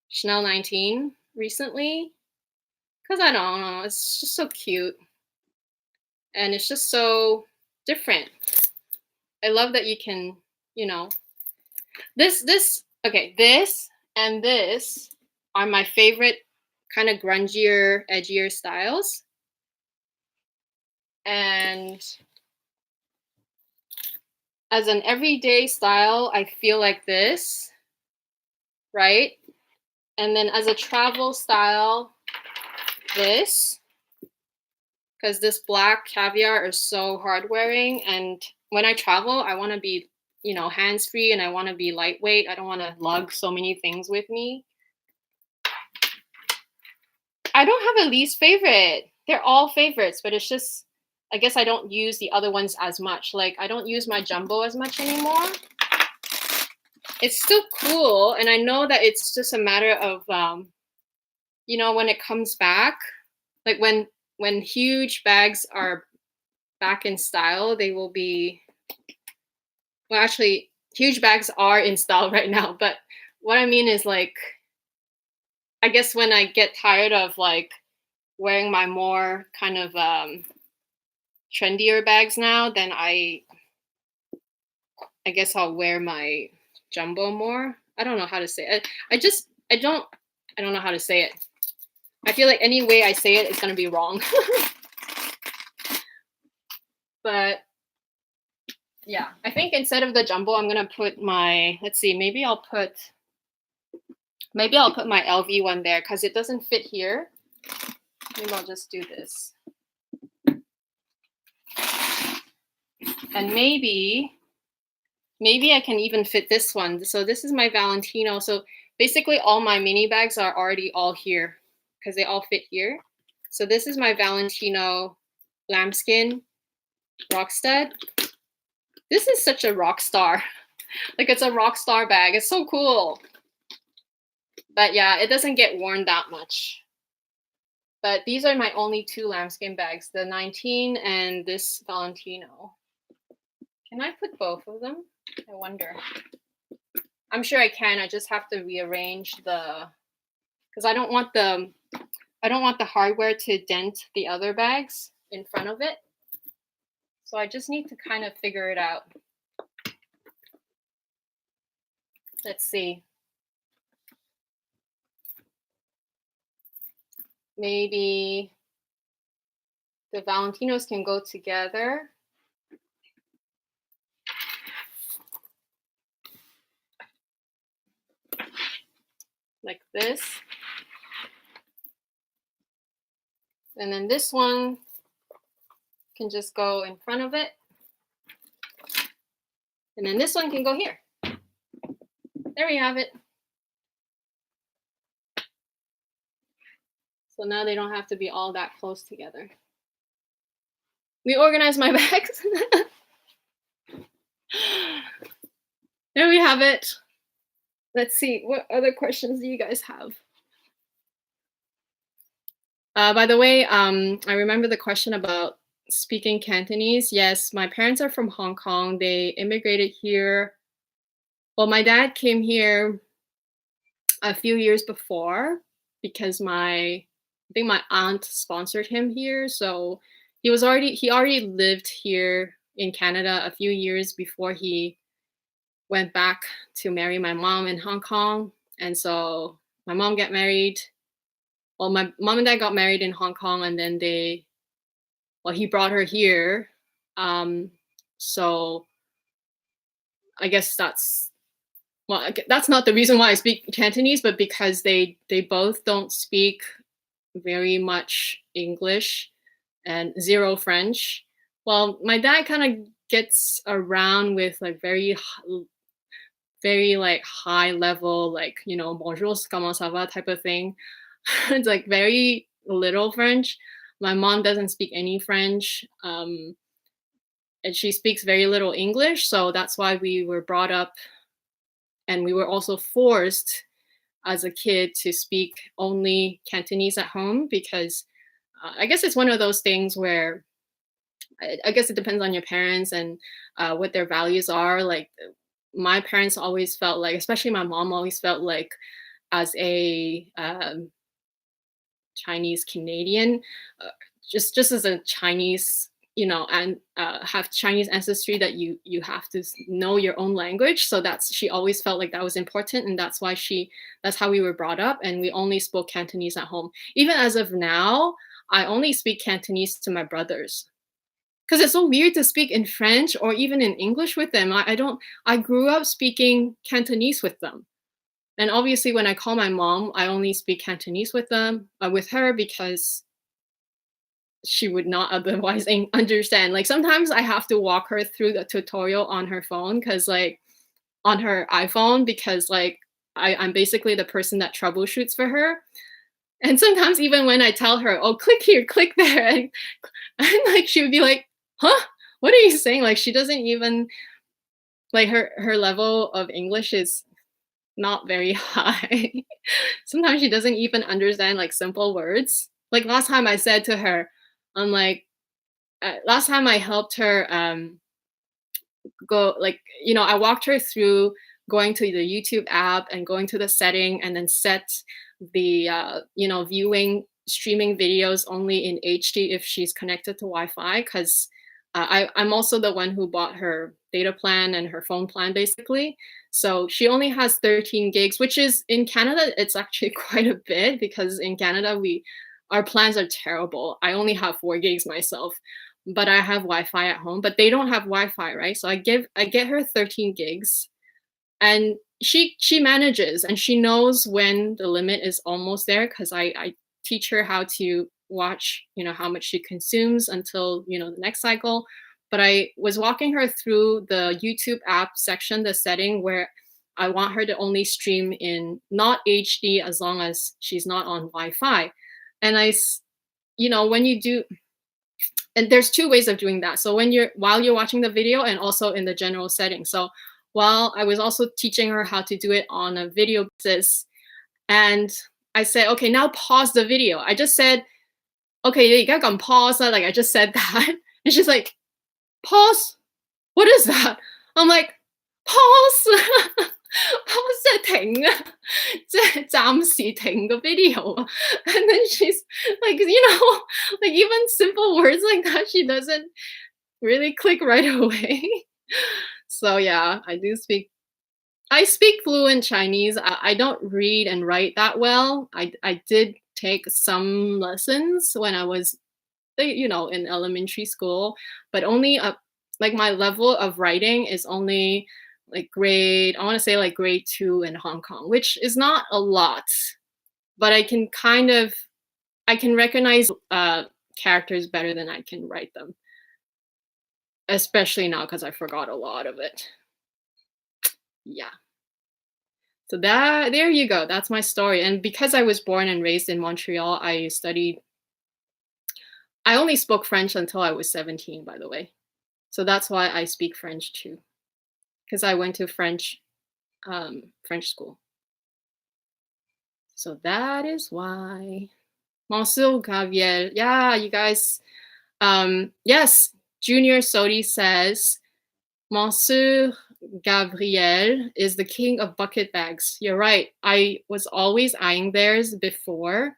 Chanel 19 recently because I don't know, it's just so cute and it's just so different. I love that you can, you know, this and this are my favorite kind of grungier, edgier styles. And as an everyday style, I feel like this, right? And then as a travel style, this, because this black caviar is so hard wearing. And when I travel, I want to be, you know, hands-free and I want to be lightweight. I don't want to lug so many things with me. I don't have a least favorite. They're all favorites, but it's just, I guess I don't use the other ones as much. Like I don't use my jumbo as much anymore. It's still cool. And I know that it's just a matter of, you know, when it comes back, like when huge bags are back in style, they will be, well, actually, huge bags are in style right now. But what I mean is like, I guess when I get tired of like wearing my more kind of trendier bags now, then I guess I'll wear my jumbo more. I don't know how to say it. I don't know how to say it. I feel like any way I say it, it's going to be wrong. But yeah, I think instead of the jumbo, I'm going to put my, let's see, maybe I'll put my LV one there because it doesn't fit here. Maybe I'll just do this. And maybe I can even fit this one. So this is my Valentino. So basically all my mini bags are already all here because they all fit here. So this is my Valentino lambskin rock stud. This is such a rock star. Like, it's a rock star bag. It's so cool. But yeah, it doesn't get worn that much. But these are my only two lambskin bags, the 19 and this Valentino. Can I put both of them? I wonder. I'm sure I can. I just have to rearrange the, because I don't want the hardware to dent the other bags in front of it. So I just need to kind of figure it out. Let's see. Maybe the Valentinos can go together. Like this. And then this one can just go in front of it. And then this one can go here. There we have it. So now they don't have to be all that close together. We organized my bags. There we have it. Let's see, what other questions do you guys have? By the way, I remember the question about speaking Cantonese. Yes, my parents are from Hong Kong. They immigrated here. Well, my dad came here a few years before because I think my aunt sponsored him here. So he already lived here in Canada a few years before he went back to marry my mom in Hong Kong. And so my mom got married. Well, my mom and dad got married in Hong Kong, and then he brought her here. So I guess that's not the reason why I speak Cantonese, but because they both don't speak very much English and zero French. Well, my dad kind of gets around with like very like high level, like, you know, bonjour, comment ça va type of thing. It's like very little French. My mom doesn't speak any French, and she speaks very little English. So that's why we were brought up, and we were also forced as a kid to speak only Cantonese at home, because I guess it's one of those things where I guess it depends on your parents and what their values are. Like, my parents always felt like, especially my mom always felt like, as a Chinese Canadian, just as a Chinese, you know, and have Chinese ancestry, that you have to know your own language. So she always felt like that was important, and that's how we were brought up, and we only spoke Cantonese at home. Even as of now, I only speak Cantonese to my brothers, because it's so weird to speak in French or even in English with them. I grew up speaking Cantonese with them. And obviously when I call my mom, I only speak Cantonese with her, because she would not otherwise understand. Like, sometimes I have to walk her through the tutorial on her phone, on her iPhone, because like I'm basically the person that troubleshoots for her. And sometimes even when I tell her, oh, click here, click there, and like she would be like, huh? What are you saying? Like, she doesn't even, like, her level of English is not very high. Sometimes she doesn't even understand like simple words. Like, last time I said to her, I'm like, last time I helped her go, like, you know, I walked her through going to the YouTube app and going to the setting, and then set the you know, streaming videos only in HD if she's connected to Wi-Fi, because I'm also the one who bought her data plan and her phone plan, basically. So she only has 13 gigs, which is, in Canada, it's actually quite a bit, because in Canada, our plans are terrible. I only have 4 gigs myself, but I have Wi-Fi at home, but they don't have Wi-Fi, right? So I get her 13 gigs, and she manages, and she knows when the limit is almost there, because I teach her how to watch, you know, how much she consumes until, you know, the next cycle. But I was walking her through the YouTube app section, the setting where I want her to only stream in not HD as long as she's not on Wi-Fi. And you know, when you do, and there's two ways of doing that. So while you're watching the video and also in the general setting. So while I was also teaching her how to do it on a video basis, and I said, okay, now pause the video. I just said, okay, you gotta pause. Like I just said that. And she's like, pause? What is that? I'm like, pause. Pause 即係停啊，即係暫時停個 video. And then she's like, you know, like even simple words like that, she doesn't really click right away. So yeah, I speak fluent Chinese. I don't read and write that well. I did take some lessons when I was, you know, in elementary school, but only like my level of writing is only like grade 2 in Hong Kong, which is not a lot, but I can recognize characters better than I can write them, especially now because I forgot a lot of it. Yeah. So there you go. That's my story. And because I was born and raised in Montreal, I only spoke French until I was 17, by the way. So that's why I speak French too, because I went to French school. So that is why. Monsieur Gabrielle. Yeah, you guys. Yes, Junior Sodi says, Monsieur Gabrielle is the king of bucket bags. You're right. I was always eyeing theirs before.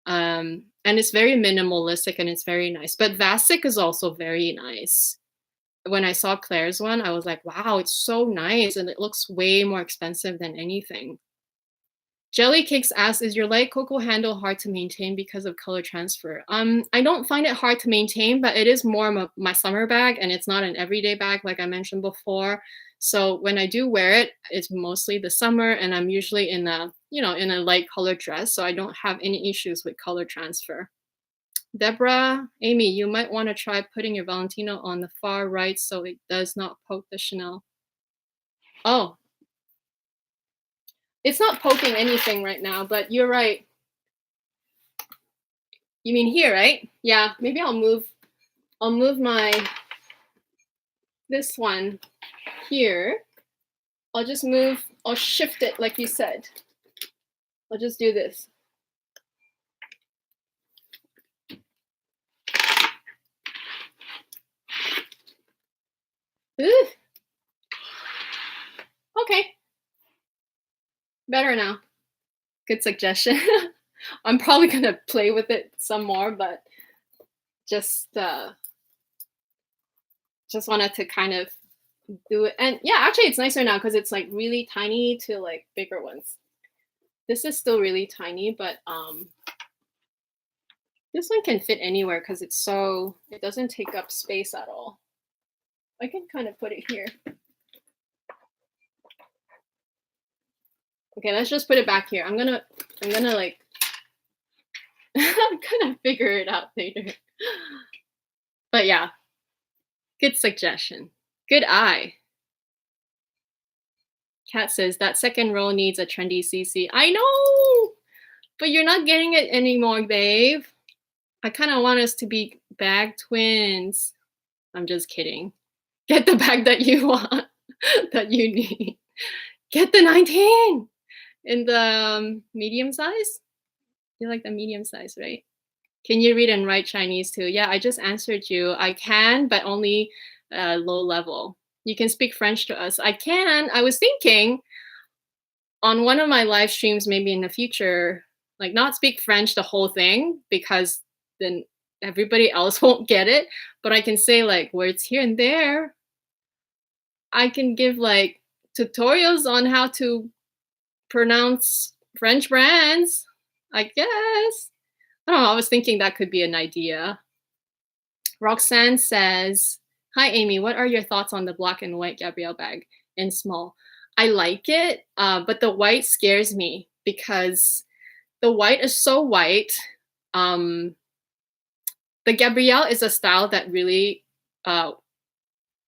And it's very minimalistic and it's very nice. But Vasek is also very nice. When I saw Claire's one, I was like, wow, it's so nice. And it looks way more expensive than anything. Jelly Cakes asks, is your light Coco handle hard to maintain because of color transfer? I don't find it hard to maintain, but it is more my summer bag and it's not an everyday bag like I mentioned before. So when I do wear it, it's mostly the summer and I'm usually in a light colored dress. So I don't have any issues with color transfer. Deborah, Amy, you might want to try putting your Valentino on the far right so it does not poke the Chanel. Oh. It's not poking anything right now, but you're right. You mean here, right? Yeah, maybe I'll move this one here. I'll shift it like you said. I'll just do this. Ooh. Okay. Better now. Good suggestion. I'm probably gonna play with it some more, but just wanted to kind of do it. And yeah, actually it's nicer now because it's like really tiny to like bigger ones. This is still really tiny, but this one can fit anywhere because it doesn't take up space at all. I can kind of put it here. Okay, let's just put it back here. I'm gonna like I'm gonna figure it out later. But yeah, good suggestion. Good eye. Kat says that second row needs a trendy CC. I know, but you're not getting it anymore, babe. I kind of want us to be bag twins. I'm just kidding. Get the bag that you want, that you need. Get the 19 in the medium size. You like the medium size, right? Can you read and write Chinese too? Yeah, I just answered you. I can, but only low level. You can speak French to us. I can. I was thinking on one of my live streams, maybe in the future, like not speak French the whole thing because then everybody else won't get it. But I can say like words here and there. I can give like tutorials on how to pronounce French brands, I guess. I don't know. I was thinking that could be an idea. Roxanne says, hi, Amy. What are your thoughts on the black and white Gabrielle bag in small? I like it, but the white scares me because the white is so white. The Gabrielle is a style that really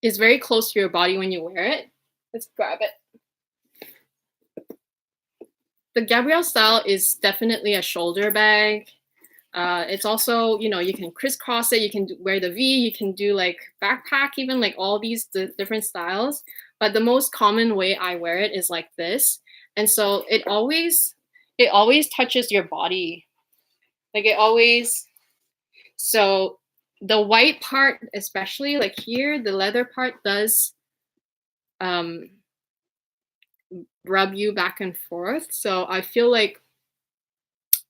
is very close to your body when you wear it. Let's grab it. the Gabrielle style is definitely a shoulder bag. It's also, you know, you can crisscross it, you can wear the V, you can do like backpack, even like all these different styles. But the most common way I wear it is like this. And so it always touches your body. Like it always, so the white part, especially like here, the leather part does um, rub you back and forth. So I feel like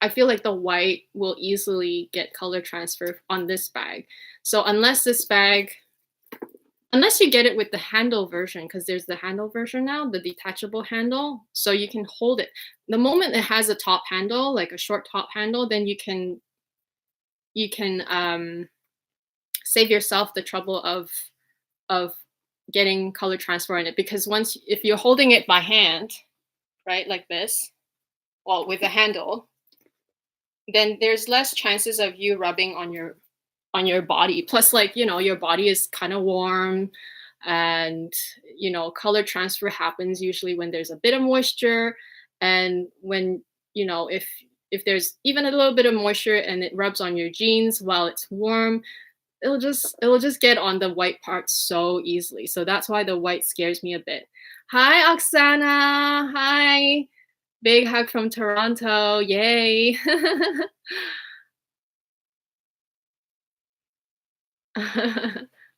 the white will easily get color transfer on this bag. So unless you get it with the handle version, because there's the handle version now, the detachable handle, so you can hold it. The moment it has a top handle, like a short top handle, then you can save yourself the trouble of getting color transfer in it, because if you're holding it by hand, right, like this, well, with the handle, then there's less chances of you rubbing on your body. Plus, like, you know, your body is kind of warm, and, you know, color transfer happens usually when there's a bit of moisture, and when, you know, if there's even a little bit of moisture and it rubs on your jeans while it's warm, it'll just get on the white part so easily. So that's why the white scares me a bit. Hi, Oksana. Hi. Big hug from Toronto. Yay.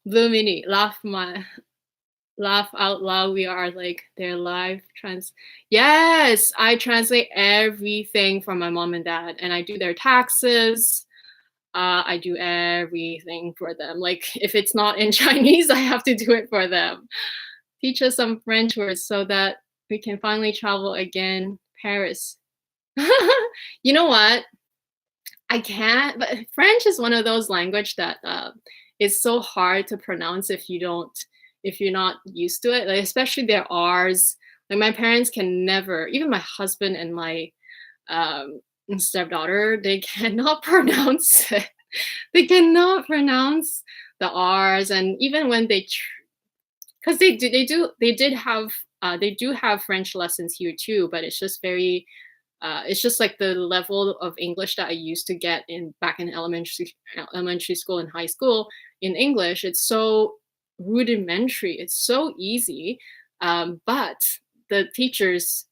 Blue Mini, laugh out loud. We are like their live trans. Yes, I translate everything from my mom and dad, and I do their taxes. I do everything for them. Like if it's not in Chinese, I have to do it for them. Teach us some French words so that we can finally travel again. Paris. You know what? I can't, but French is one of those language that is so hard to pronounce if you're not used to it. Like especially their R's. Like my parents can never, even my husband and my stepdaughter, they cannot pronounce it. They cannot pronounce the R's, and even when because they do have French lessons here too, but it's just very it's just like the level of English that I used to get back in elementary school and high school in English. It's so rudimentary. It's so easy, but the teachers,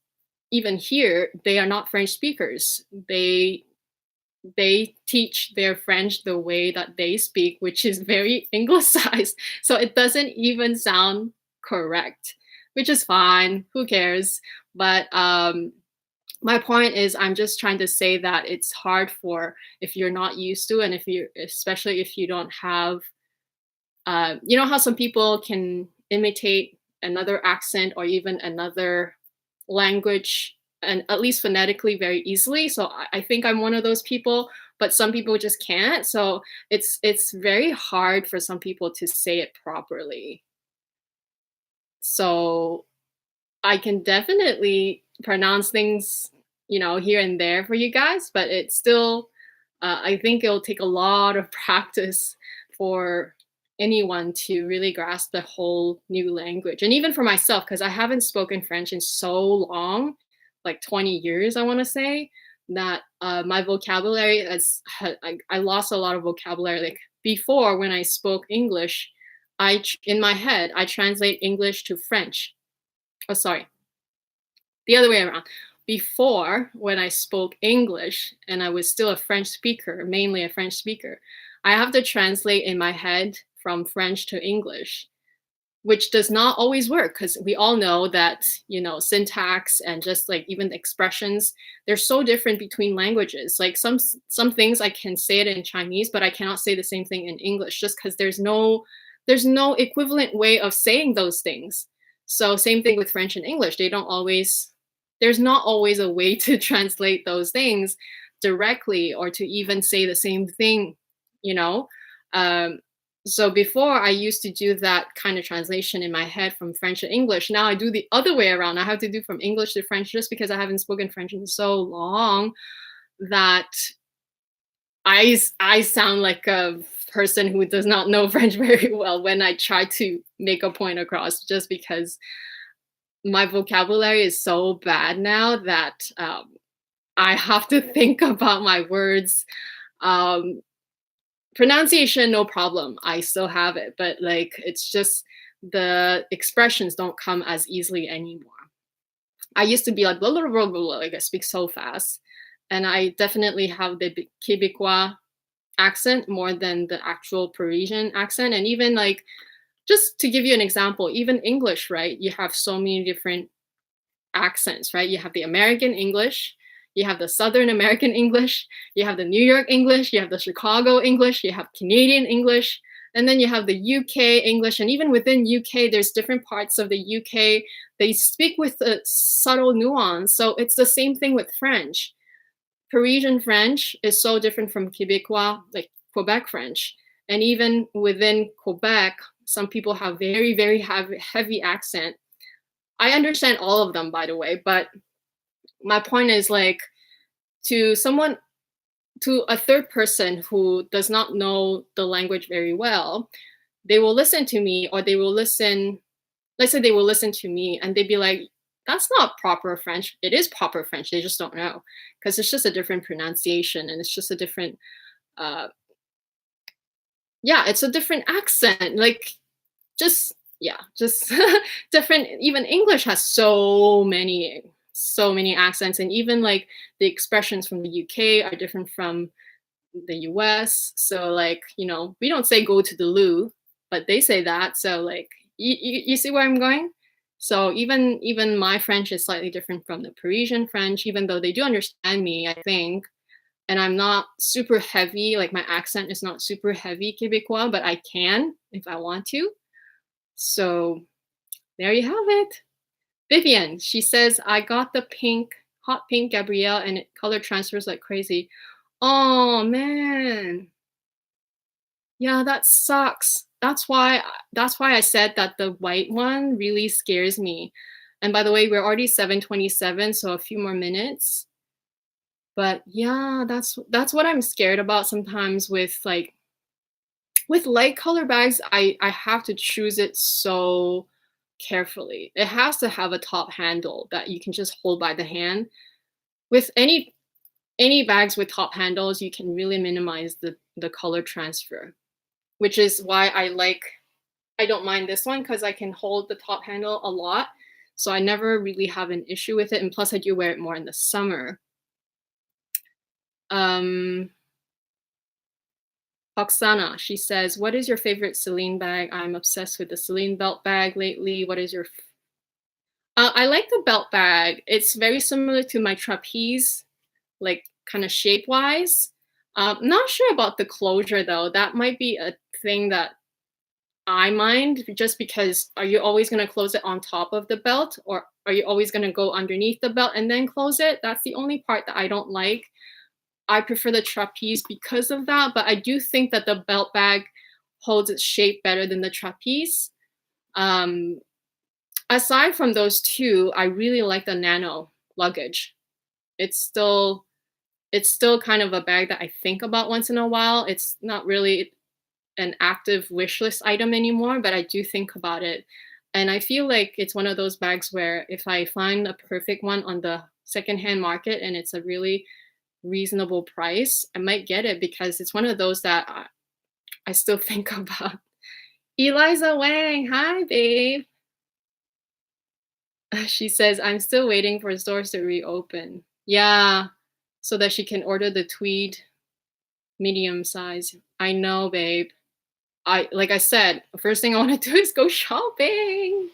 even here, they are not French speakers. They teach their French the way that they speak, which is very anglicized. So it doesn't even sound correct, which is fine. Who cares? But my point is, I'm just trying to say that it's hard if you're not used to, and especially if you don't have, you know how some people can imitate another accent or even another language, and at least phonetically very easily. So I think I'm one of those people, but some people just can't. So it's very hard for some people to say it properly. So I can definitely pronounce things, you know, here and there for you guys, but it's still, I think it'll take a lot of practice for anyone to really grasp the whole new language. And even for myself, because I haven't spoken French in so long, like 20 years, I want to say, that my vocabulary I lost a lot of vocabulary. Like before, when I spoke English, in my head, I translate English to French. Oh, sorry. The other way around. Before, when I spoke English and I was still a French speaker, mainly a French speaker, I have to translate in my head from French to English, which does not always work, because we all know that, you know, syntax and just like even expressions, they're so different between languages. Like some things I can say it in Chinese, but I cannot say the same thing in English, just because there's no equivalent way of saying those things. So same thing with French and English. There's not always a way to translate those things directly or to even say the same thing, you know? So before, I used to do that kind of translation in my head from French to English. Now I do the other way around. I have to do from English to French, just because I haven't spoken French in so long that I sound like a person who does not know French very well when I try to make a point across, just because my vocabulary is so bad now that I have to think about my words. Um, Pronunciation, no problem. I still have it, but like it's just the expressions don't come as easily anymore. I used to be like blah, blah, blah, blah, like I speak so fast, and I definitely have the Quebecois accent more than the actual Parisian accent. And even like, just to give you an example, even English, right? You have so many different accents, right? You have the American English, you have the Southern American English, you have the New York English, you have the Chicago English, you have Canadian English, and then you have the UK English. And even within UK, there's different parts of the UK. They speak with a subtle nuance. So it's the same thing with French. Parisian French is so different from Quebecois, like Quebec French. And even within Quebec, some people have very, very heavy accent. I understand all of them, by the way, but my point is like to a third person who does not know the language very well, they will listen to me, or they will listen, let's say they will listen to me and they'd be like, that's not proper French. It is proper French. They just don't know because it's just a different pronunciation and it's just a different, yeah, it's a different accent. Like just different. Even English has so many accents, and even like the expressions from the UK are different from the US. So like, we don't say go to the loo, but they say that. So like, you see where I'm going? So even my French is slightly different from the Parisian French, even though they do understand me, I think. And I'm not super heavy, like my accent is not super heavy Quebecois, but I can if I want to. So there you have it. Vivian, she says, I got the hot pink Gabrielle, and it color transfers like crazy. Oh man. Yeah, that sucks. That's why I said that the white one really scares me. And by the way, we're already 7:27, so a few more minutes. But yeah, that's what I'm scared about sometimes with light color bags. I have to choose it so carefully. It has to have a top handle that you can just hold by the hand. With any bags with top handles, you can really minimize the color transfer, which is why I don't mind this one, because I can hold the top handle a lot. So I never really have an issue with it. And plus I do wear it more in the summer. Oksana, she says, what is your favorite Celine bag? I'm obsessed with the Celine belt bag lately. What is your... I like the belt bag. It's very similar to my trapeze, like kind of shape-wise. Not sure about the closure though. That might be a thing that I mind, just because are you always going to close it on top of the belt, or are you always going to go underneath the belt and then close it? That's the only part that I don't like. I prefer the trapeze because of that, but I do think that the belt bag holds its shape better than the trapeze. Aside from those two, I really like the nano luggage. It's still kind of a bag that I think about once in a while. It's not really an active wish list item anymore, but I do think about it. And I feel like it's one of those bags where if I find a perfect one on the secondhand market and it's a really reasonable price, I might get it, because it's one of those that I still think about. Eliza Wang, hi babe. She says, I'm still waiting for stores to reopen. Yeah, so that she can order the tweed medium size. I know, babe. Like I said, the first thing I want to do is go shopping.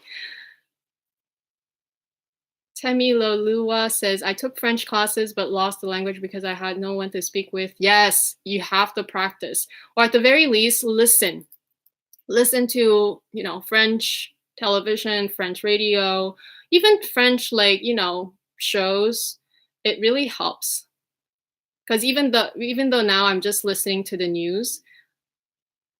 Temi Lolua says, I took French classes but lost the language because I had no one to speak with. Yes, you have to practice. Or at the very least, listen. Listen to, French television, French radio, even French, shows. It really helps. Because even though now I'm just listening to the news,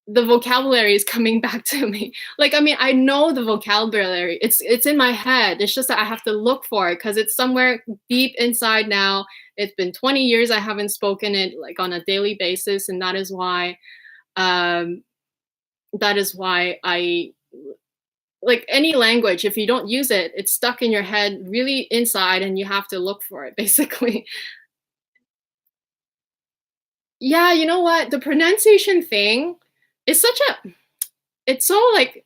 the vocabulary is coming back to me. I know the vocabulary. It's in my head. It's just that I have to look for it because it's somewhere deep inside now. It's been 20 years I haven't spoken it on a daily basis, and that is why I like any language, if you don't use it, it's stuck in your head really inside and you have to look for it basically. Yeah, you know what? The pronunciation thing is such a it's so like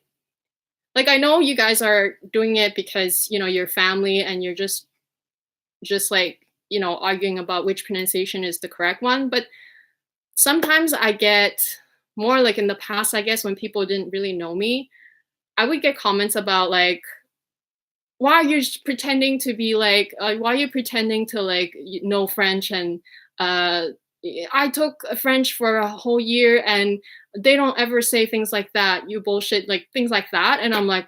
I know you guys are doing it because, you know, your family and you're just like, you know, arguing about which pronunciation is the correct one, but sometimes I get more like in the past, I guess when people didn't really know me, I would get comments about like, why you're pretending to be like, why are you pretending to like know French and uh I took French for a whole year and they don't ever say things like that. You bullshit, like things like that. And I'm like,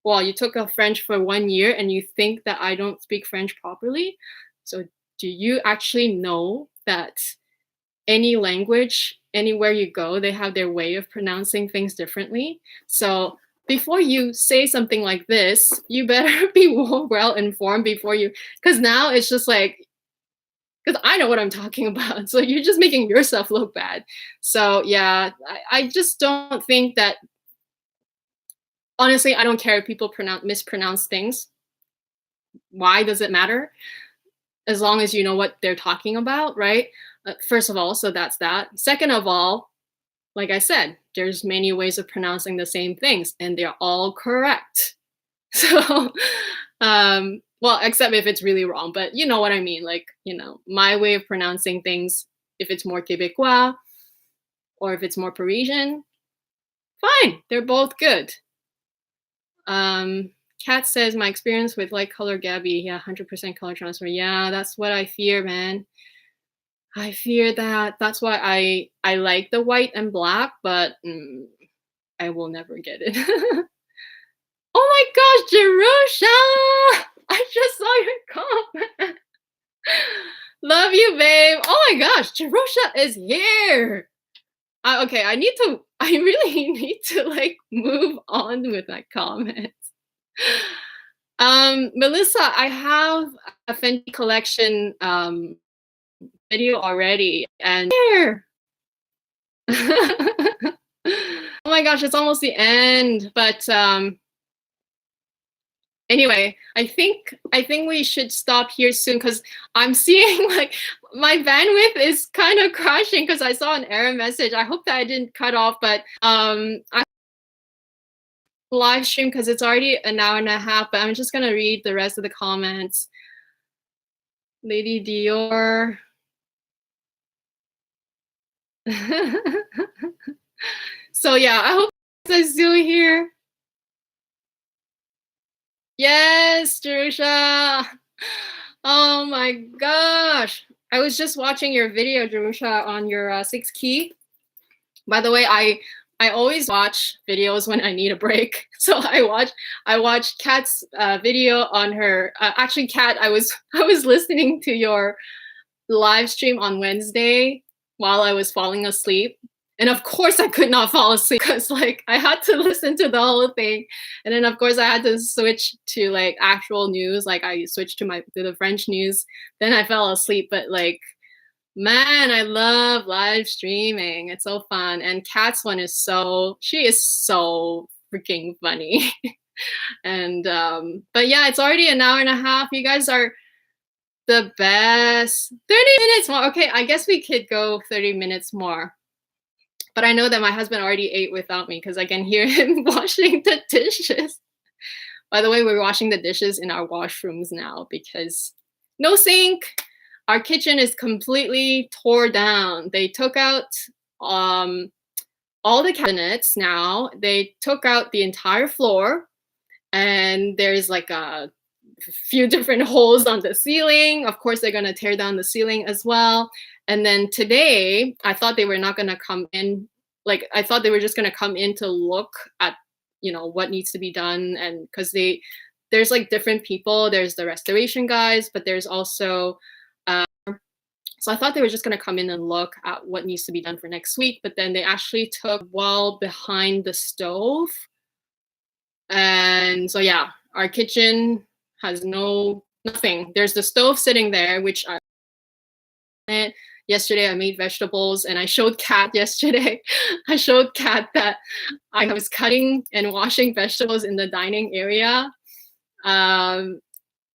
well, you took a French for 1 year and you think that I don't speak French properly. So do you actually know that any language, anywhere you go, they have their way of pronouncing things differently? So before you say something like this, you better be well informed before you, because now it's just like, because I know what I'm talking about. So you're just making yourself look bad. So yeah, I just don't think that, honestly, I don't care if people mispronounce things. Why does it matter? As long as you know what they're talking about, right? First of all, so that's that. Second of all, like I said, there's many ways of pronouncing the same things and they're all correct. So, well, except if it's really wrong, but you know what I mean? Like, you know, my way of pronouncing things, if it's more Quebecois or if it's more Parisian, fine, they're both good. Kat says, my experience with light color Gabby, yeah, 100% color transfer. Yeah, that's what I fear, man. I fear that. That's why I like the white and black, but I will never get it. Oh my gosh, Jerusha! I just saw your comment. Love you, babe. Oh my gosh, Jerusha is here. Okay, I really need to like move on with my comments. Melissa, I have a Fenty collection video already, and here. Oh my gosh, it's almost the end, but anyway, I think we should stop here soon because I'm seeing like my bandwidth is kind of crashing because I saw an error message. I hope that I didn't cut off, but I live stream because it's already an hour and a half, but I'm just gonna read the rest of the comments. Lady Dior. So yeah, I hope I'm still here. Yes, Jerusha. Oh my gosh. I was just watching your video, Jerusha, on your 6 key. By the way, I always watch videos when I need a break. So I watched Kat's video on her. Actually, Kat, I was listening to your live stream on Wednesday while I was falling asleep. And of course I could not fall asleep because like I had to listen to the whole thing. And then of course I had to switch to like actual news. Like I switched to the French news. Then I fell asleep. But like, man, I love live streaming. It's so fun. And Kat's one is she is so freaking funny. And but yeah, it's already an hour and a half. You guys are the best. 30 minutes more. Okay, I guess we could go 30 minutes more. But I know that my husband already ate without me because I can hear him washing the dishes. By the way, we're washing the dishes in our washrooms now because no sink. Our kitchen is completely tore down. They took out all the cabinets now. They took out the entire floor. And there's like a few different holes on the ceiling. Of course, they're going to tear down the ceiling as well. And then today, I thought they were not going to come in. Like, I thought they were just going to come in to look at, you know, what needs to be done. And because there's like different people. There's the restoration guys, but there's also, so I thought they were just going to come in and look at what needs to be done for next week. But then they actually took wall behind the stove. And so, yeah, our kitchen has nothing. There's the stove sitting there, which yesterday I made vegetables, and I showed Kat yesterday. I showed Kat that I was cutting and washing vegetables in the dining area.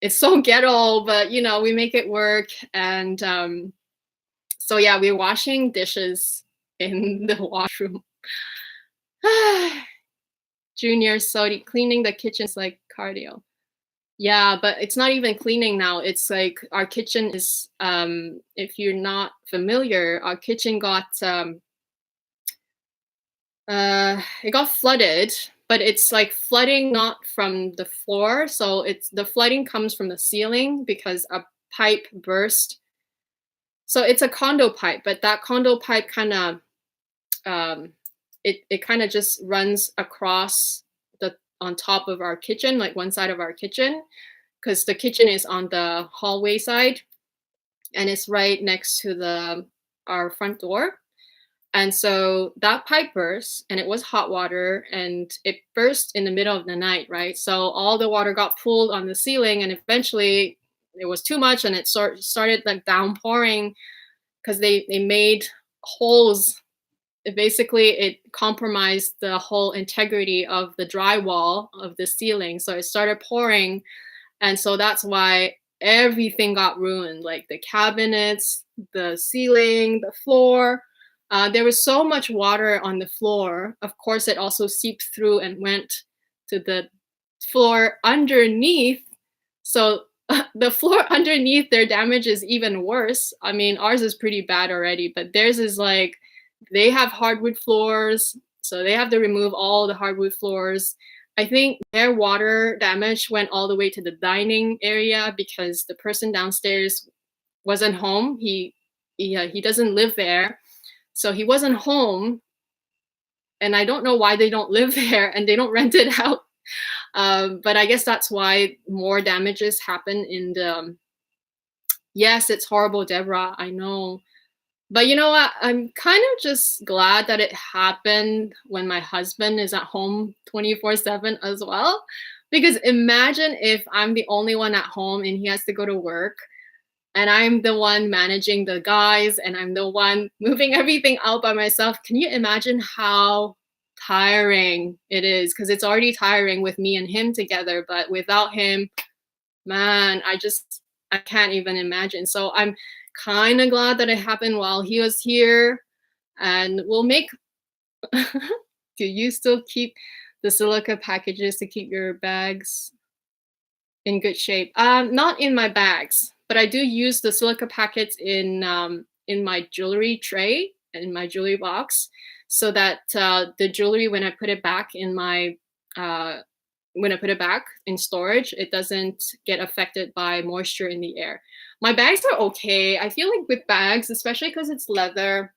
It's so ghetto, but you know, we make it work. And so yeah, we're washing dishes in the washroom. Junior, so cleaning the kitchen's like cardio. Yeah, but it's not even cleaning now. It's like our kitchen is, if you're not familiar, our kitchen got it got flooded, but it's like flooding not from the floor. So it's the flooding comes from the ceiling because a pipe burst. So it's a condo pipe, but that condo pipe kind of it kind of just runs across the on top of our kitchen, like one side of our kitchen, because the kitchen is on the hallway side and it's right next to the our front door. And so that pipe burst, and it was hot water, and it burst in the middle of the night, right? So all the water got pooled on the ceiling, and eventually it was too much, and it started like downpouring because they made holes. It compromised the whole integrity of the drywall of the ceiling. So it started pouring, and so that's why everything got ruined, like the cabinets, the ceiling, the floor. There was so much water on the floor. Of course, it also seeped through and went to the floor underneath. So the floor underneath, their damage is even worse. I mean, ours is pretty bad already, but theirs is like, they have hardwood floors, so they have to remove all the hardwood floors. I think their water damage went all the way to the dining area because the person downstairs wasn't home. He doesn't live there. So he wasn't home, and I don't know why they don't live there and they don't rent it out. But I guess that's why more damages happen in the. Yes, it's horrible, Deborah. I know. But you know what? I'm kind of just glad that it happened when my husband is at home 24/7 as well. Because imagine if I'm the only one at home and he has to go to work, and I'm the one managing the guys, and I'm the one moving everything out by myself. Can you imagine how tiring it is? Because it's already tiring with me and him together, but without him, man, I can't even imagine. So I'm kind of glad that it happened while he was here, and we'll make. Do you still keep the silica packages to keep your bags in good shape? Not in my bags, but I do use the silica packets in my jewelry tray, in my jewelry box, so that the jewelry, when I put it back in my when I put it back in storage, it doesn't get affected by moisture in the air. My bags are okay. I feel like with bags, especially because it's leather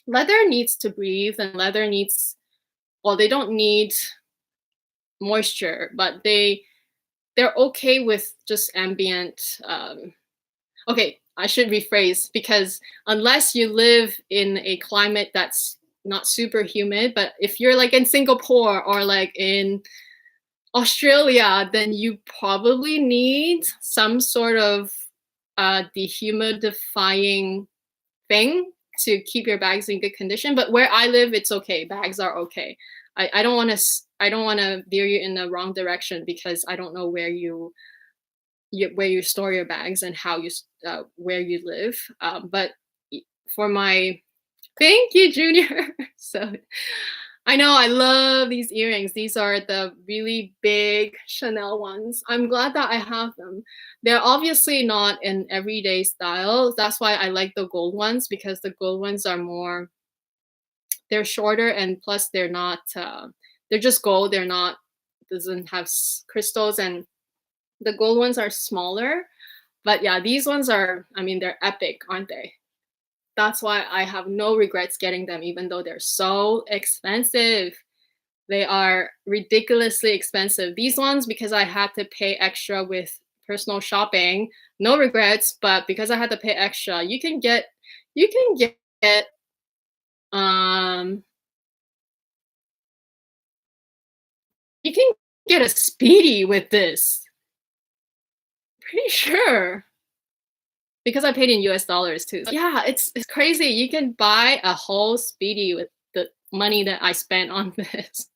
needs to breathe, and leather needs, well, they don't need moisture, but they're okay with just ambient. Okay, I should rephrase, because unless you live in a climate that's not super humid, but if you're like in Singapore or like in Australia, then you probably need some sort of dehumidifying thing to keep your bags in good condition. But where I live, it's okay. Bags are okay. I don't want to veer you in the wrong direction, because I don't know where you store your bags and how you where you live. But for my, thank you, Junior. So I know, I love these earrings. These are the really big Chanel ones. I'm glad that I have them. They're obviously not an everyday style. That's why I like the gold ones, because the gold ones are more, they're shorter, and plus they're not, they're just gold. They're not, doesn't have crystals, and the gold ones are smaller. But yeah, these ones are, I mean, they're epic, aren't they? That's why I have no regrets getting them, even though they're so expensive. They are ridiculously expensive. These ones, because I had to pay extra with personal shopping, no regrets, but because I had to pay extra, you can get um you can get a speedy with this. Pretty sure. because I paid in US dollars too. So yeah, it's crazy. You can buy a whole speedy with the money that I spent on this.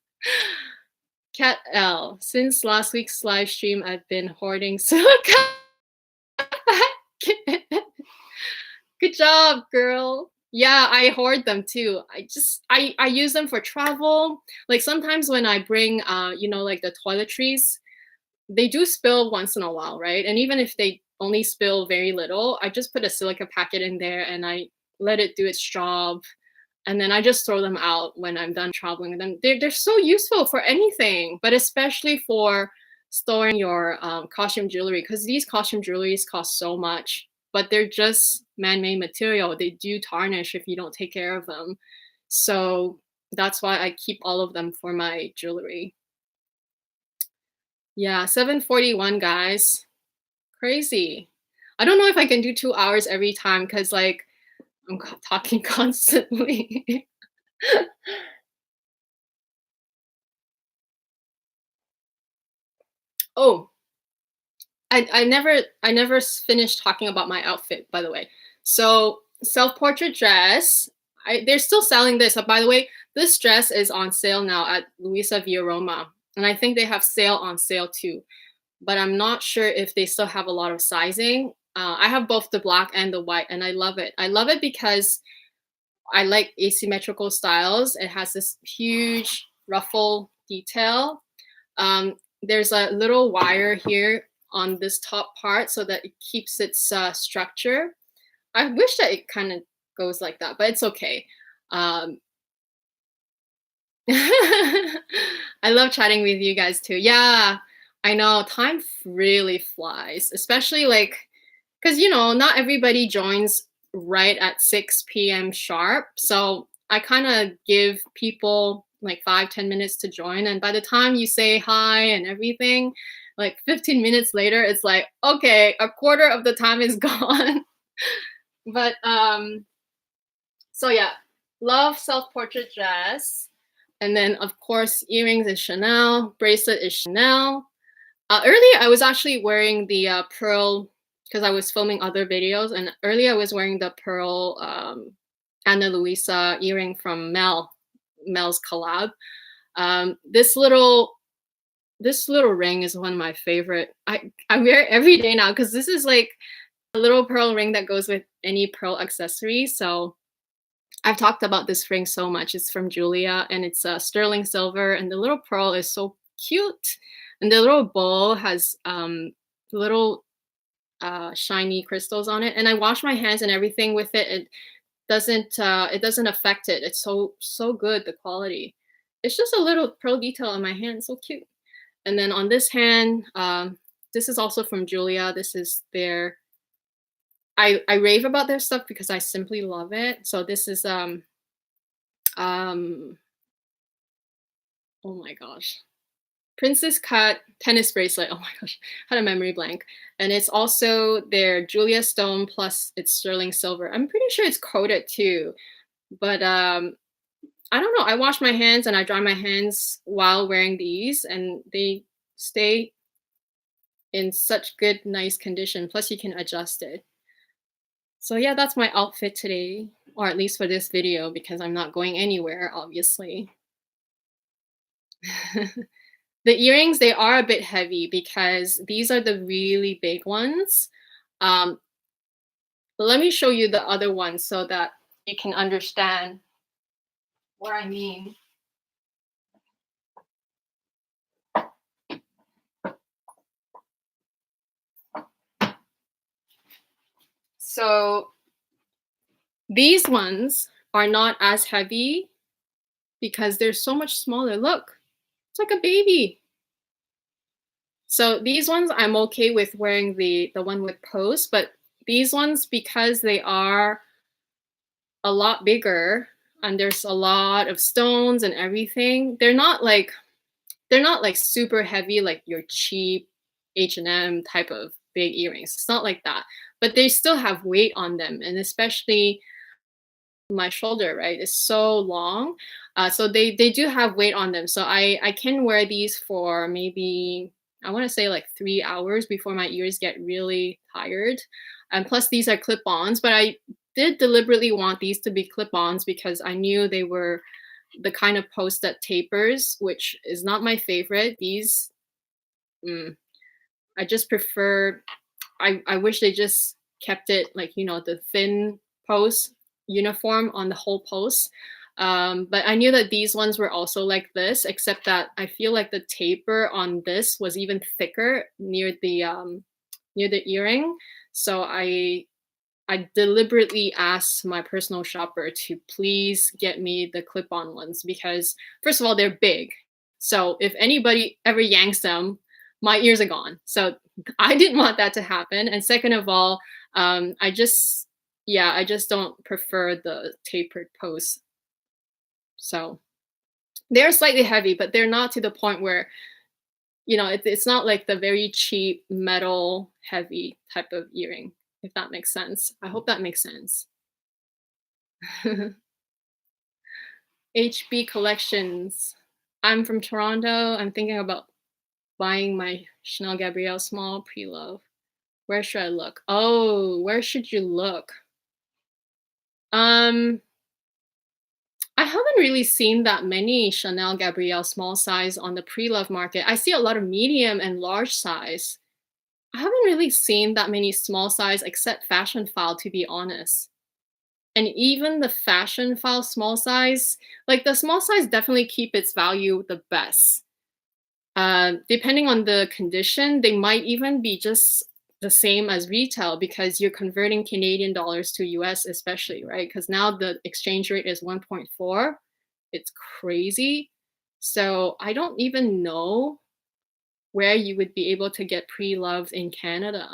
Cat L, since last week's live stream, I've been hoarding silica. Good job, girl. Yeah, I hoard them too. I use them for travel. Like sometimes when I bring you know, like the toiletries, they do spill once in a while, right? And even if they only spill very little, I just put a silica packet in there and I let it do its job. And then I just throw them out when I'm done traveling with them. They're so useful for anything, but especially for storing your costume jewelry, because these costume jewelries cost so much, but they're just man-made material. They do tarnish if you don't take care of them. So that's why I keep all of them for my jewelry. Yeah, 7:41, guys. Crazy. I don't know if I can do 2 hours every time because like I'm talking constantly. Oh, I never finished talking about my outfit, by the way. So self-portrait dress. They're still selling this. By the way, this dress is on sale now at Luisa Via Roma, and I think they have sale on sale too. But I'm not sure if they still have a lot of sizing. I have both the black and the white, and I love it. I love it because I like asymmetrical styles. It has this huge ruffle detail. There's a little wire here on this top part so that it keeps its structure. I wish that it kind of goes like that, but it's okay. I love chatting with you guys too. Yeah, I know time really flies, especially like, because you know, not everybody joins right at 6 p.m. sharp. So I kind of give people like 5-10 minutes to join. And by the time you say hi and everything, like 15 minutes later, it's like, okay, a quarter of the time is gone. But so yeah, love self-portrait dress. And then of course, earrings is Chanel, bracelet is Chanel. Earlier, I was actually wearing the pearl because I was filming other videos, and earlier I was wearing the pearl Ana Luisa earring from Mel's collab. This little ring is one of my favorite. I wear it every day now because this is like a little pearl ring that goes with any pearl accessory. So I've talked about this ring so much. It's from Julia, and it's sterling silver, and the little pearl is so cute. And the little bowl has little shiny crystals on it. And I wash my hands and everything with it. It doesn't affect it. It's so good, the quality. It's just a little pearl detail on my hand, so cute. And then on this hand, this is also from Julia. This is their, I rave about their stuff because I simply love it. So this is oh my gosh, Princess Cut tennis bracelet. Oh my gosh, had a memory blank. And it's also their Julia Stone plus it's sterling silver. I'm pretty sure it's coated too, but I don't know. I wash my hands and I dry my hands while wearing these, and they stay in such good, nice condition. Plus, you can adjust it. So yeah, that's my outfit today, or at least for this video, because I'm not going anywhere, obviously. The earrings, they are a bit heavy because these are the really big ones. But let me show you the other ones so that you can understand what I mean. So these ones are not as heavy because they're so much smaller. Look, it's like a baby. So these ones I'm okay with wearing the one with post, but these ones, because they are a lot bigger and there's a lot of stones and everything, they're not like super heavy like your cheap H&M type of big earrings. It's not like that, but they still have weight on them, and especially my shoulder, right, is so long. So they do have weight on them. So I can wear these for maybe, I want to say like 3 hours before my ears get really tired. And plus these are clip-ons, but I did deliberately want these to be clip-ons because I knew they were the kind of post that tapers, which is not my favorite. These, I just prefer, I wish they just kept it like, you know, the thin post uniform on the whole post. But I knew that these ones were also like this, except that I feel like the taper on this was even thicker near the earring. So I deliberately asked my personal shopper to please get me the clip-on ones because first of all, they're big. So if anybody ever yanks them, my ears are gone. So I didn't want that to happen. And second of all, I just don't prefer the tapered posts. So they're slightly heavy, but they're not to the point where, you know, it's not like the very cheap metal heavy type of earring, if that makes sense. I hope that makes sense. HB Collections. I'm from Toronto. I'm thinking about buying my Chanel Gabrielle small pre-love. Where should I look? Oh, where should you look? I haven't really seen that many Chanel Gabrielle small size on the pre-love market. I see a lot of medium and large size. I haven't really seen that many small size except Fashion File, to be honest. And even the Fashion File small size, like the small size definitely keep its value the best. Depending on the condition, they might even be just the same as retail because you're converting Canadian dollars to US especially, right? Because now the exchange rate is 1.4. It's crazy. So I don't even know where you would be able to get pre-loved in Canada.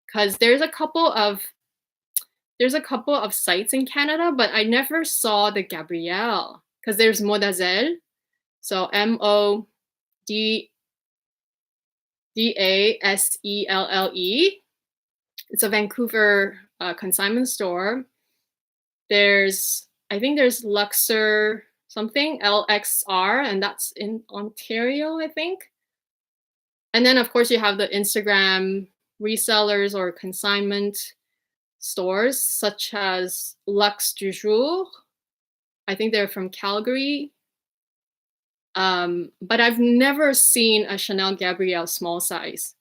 Because there's a couple of sites in Canada, but I never saw the Gabrielle. Because there's Modazelle. So Modaselle. It's a Vancouver consignment store. I think there's Luxor something, LXR, and that's in Ontario, I think. And then, of course, you have the Instagram resellers or consignment stores, such as Luxe du Jour. I think they're from Calgary. But I've never seen a Chanel Gabrielle small size.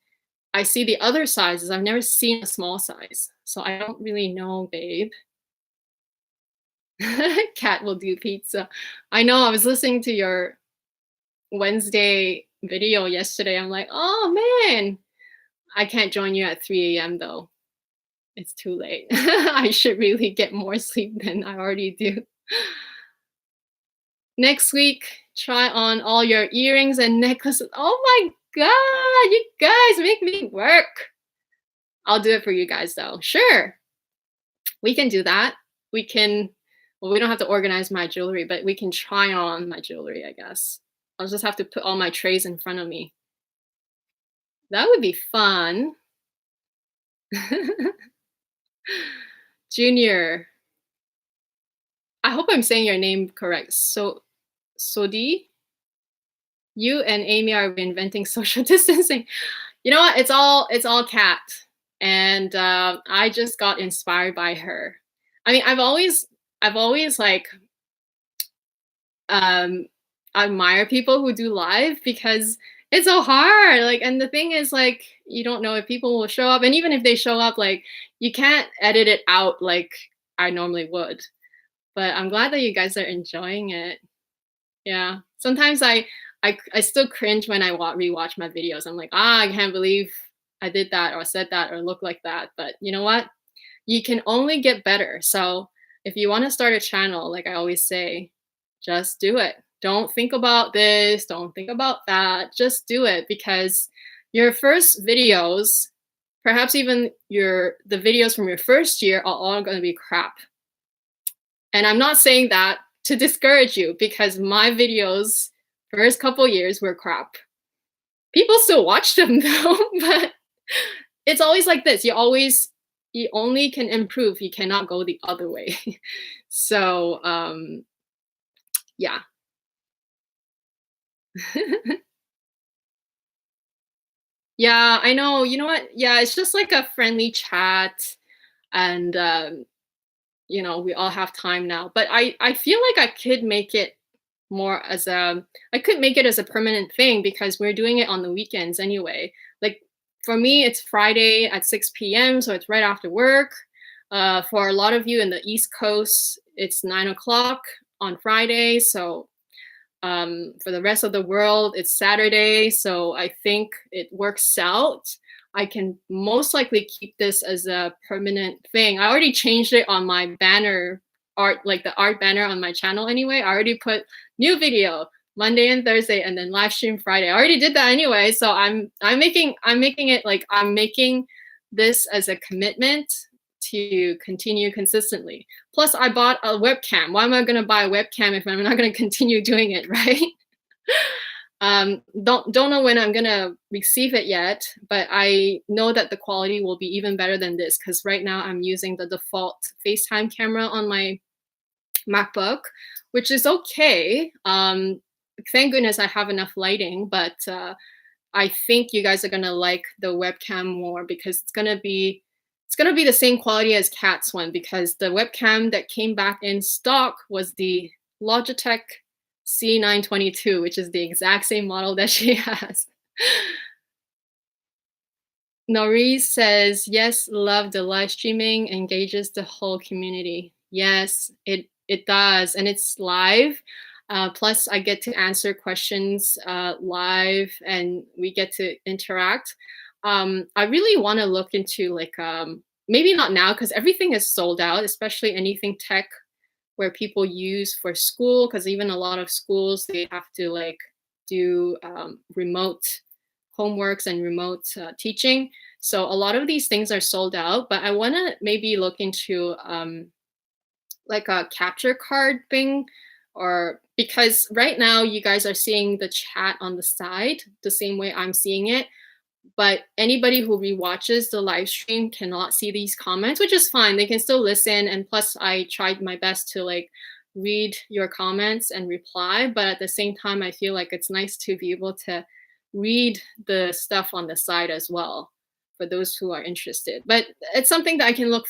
I see the other sizes. I've never seen a small size. So I don't really know, babe. Cat will do pizza. I know, I was listening to your Wednesday video yesterday. I'm like, oh man, I can't join you at 3 a.m. though. It's too late. I should really get more sleep than I already do. Next week, try on all your earrings and necklaces. Oh my God, you guys make me work. I'll do it for you guys though. Sure, we can do that. We can, well, we don't have to organize my jewelry, but we can try on my jewelry, I guess. I'll just have to put all my trays in front of me. That would be fun. Junior. I hope I'm saying your name correct. Sodi? You and Amy are reinventing social distancing. You know what? It's all Kat. And I just got inspired by her. I mean, I've always like admire people who do live because it's so hard. Like, and the thing is, like, you don't know if people will show up, and even if they show up, like, you can't edit it out like I normally would. But I'm glad that you guys are enjoying it. Yeah. Sometimes I still cringe when I rewatch my videos. I'm like, I can't believe I did that or said that or looked like that. But you know what? You can only get better. So if you want to start a channel, like I always say, just do it. Don't think about this. Don't think about that. Just do it because your first videos, perhaps even the videos from your first year are all going to be crap. And I'm not saying that to discourage you because my videos first couple years were crap. People still watch them though, but it's always like this. You only can improve. You cannot go the other way. So yeah. Yeah, I know. You know what? Yeah, it's just like a friendly chat, and we all have time now. But I feel like I could make it as a permanent thing because we're doing it on the weekends anyway. Like for me, it's Friday at 6 p.m., so it's right after work. For a lot of you in the East Coast, it's 9 o'clock on Friday. So for the rest of the world, it's Saturday, so I think it works out. I can most likely keep this as a permanent thing. I already changed it on my banner art, like the art banner on my channel anyway. I already put new video Monday and Thursday and then live stream Friday. I already did that anyway, so I'm making this as a commitment to continue consistently. Plus, I bought a webcam. Why am I going to buy a webcam if I'm not going to continue doing it, right? Don't know when I'm going to receive it yet, but I know that the quality will be even better than this because right now I'm using the default FaceTime camera on my MacBook, which is okay. Thank goodness I have enough lighting, but I think you guys are going to like the webcam more because it's going to be the same quality as Kat's one because the webcam that came back in stock was the Logitech C922, which is the exact same model that she has. Nori says, yes, love the live streaming, engages the whole community. Yes, it does. And it's live. Plus, I get to answer questions live and we get to interact. I really want to look into maybe not now because everything is sold out, especially anything tech where people use for school, because even a lot of schools, they have to do remote homeworks and remote teaching. So a lot of these things are sold out, but I want to maybe look into like a capture card thing, or because right now you guys are seeing the chat on the side the same way I'm seeing it, but anybody who rewatches the live stream cannot see these comments, which is fine. They can still listen. And plus I tried my best to read your comments and reply, but at the same time, I feel like it's nice to be able to read the stuff on the side as well for those who are interested. But it's something that I can look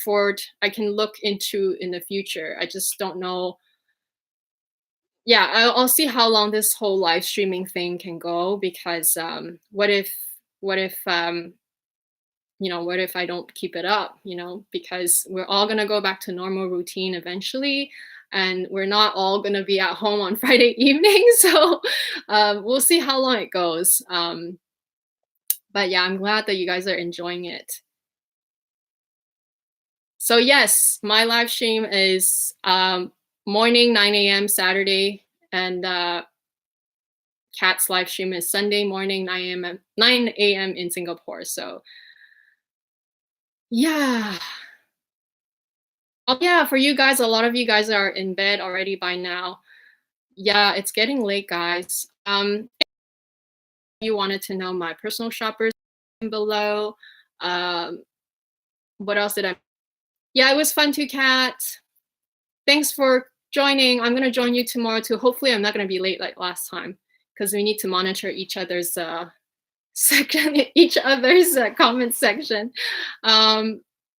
into in the future. I just don't know. Yeah, I'll see how long this whole live streaming thing can go because what if what if I don't keep it up, because we're all going to go back to normal routine eventually, and we're not all going to be at home on Friday evening. So we'll see how long it goes. But yeah, I'm glad that you guys are enjoying it. So yes, my live stream is morning 9 a.m. Saturday, and Kat's live stream is Sunday morning 9 a.m. in Singapore. So yeah. Oh yeah, for you guys, a lot of you guys are in bed already by now. Yeah, it's getting late, guys. If you wanted to know my personal shoppers below. What else did I? Yeah, it was fun too, Kat. Thanks for joining. I'm gonna join you tomorrow too. Hopefully, I'm not gonna be late like last time because we need to monitor each other's comment section.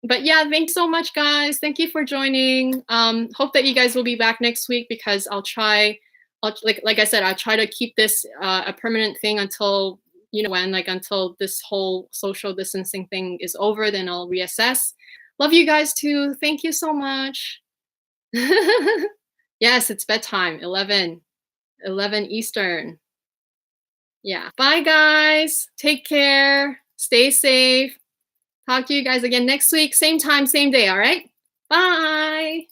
But yeah, thanks so much, guys. Thank you for joining. Hope that you guys will be back next week because like I said, I'll try to keep this a permanent thing until until this whole social distancing thing is over. Then I'll reassess. Love you guys too. Thank you so much. Yes, it's bedtime. 11 Eastern. Yeah. Bye, guys. Take care. Stay safe. Talk to you guys again next week. Same time, same day. All right. Bye.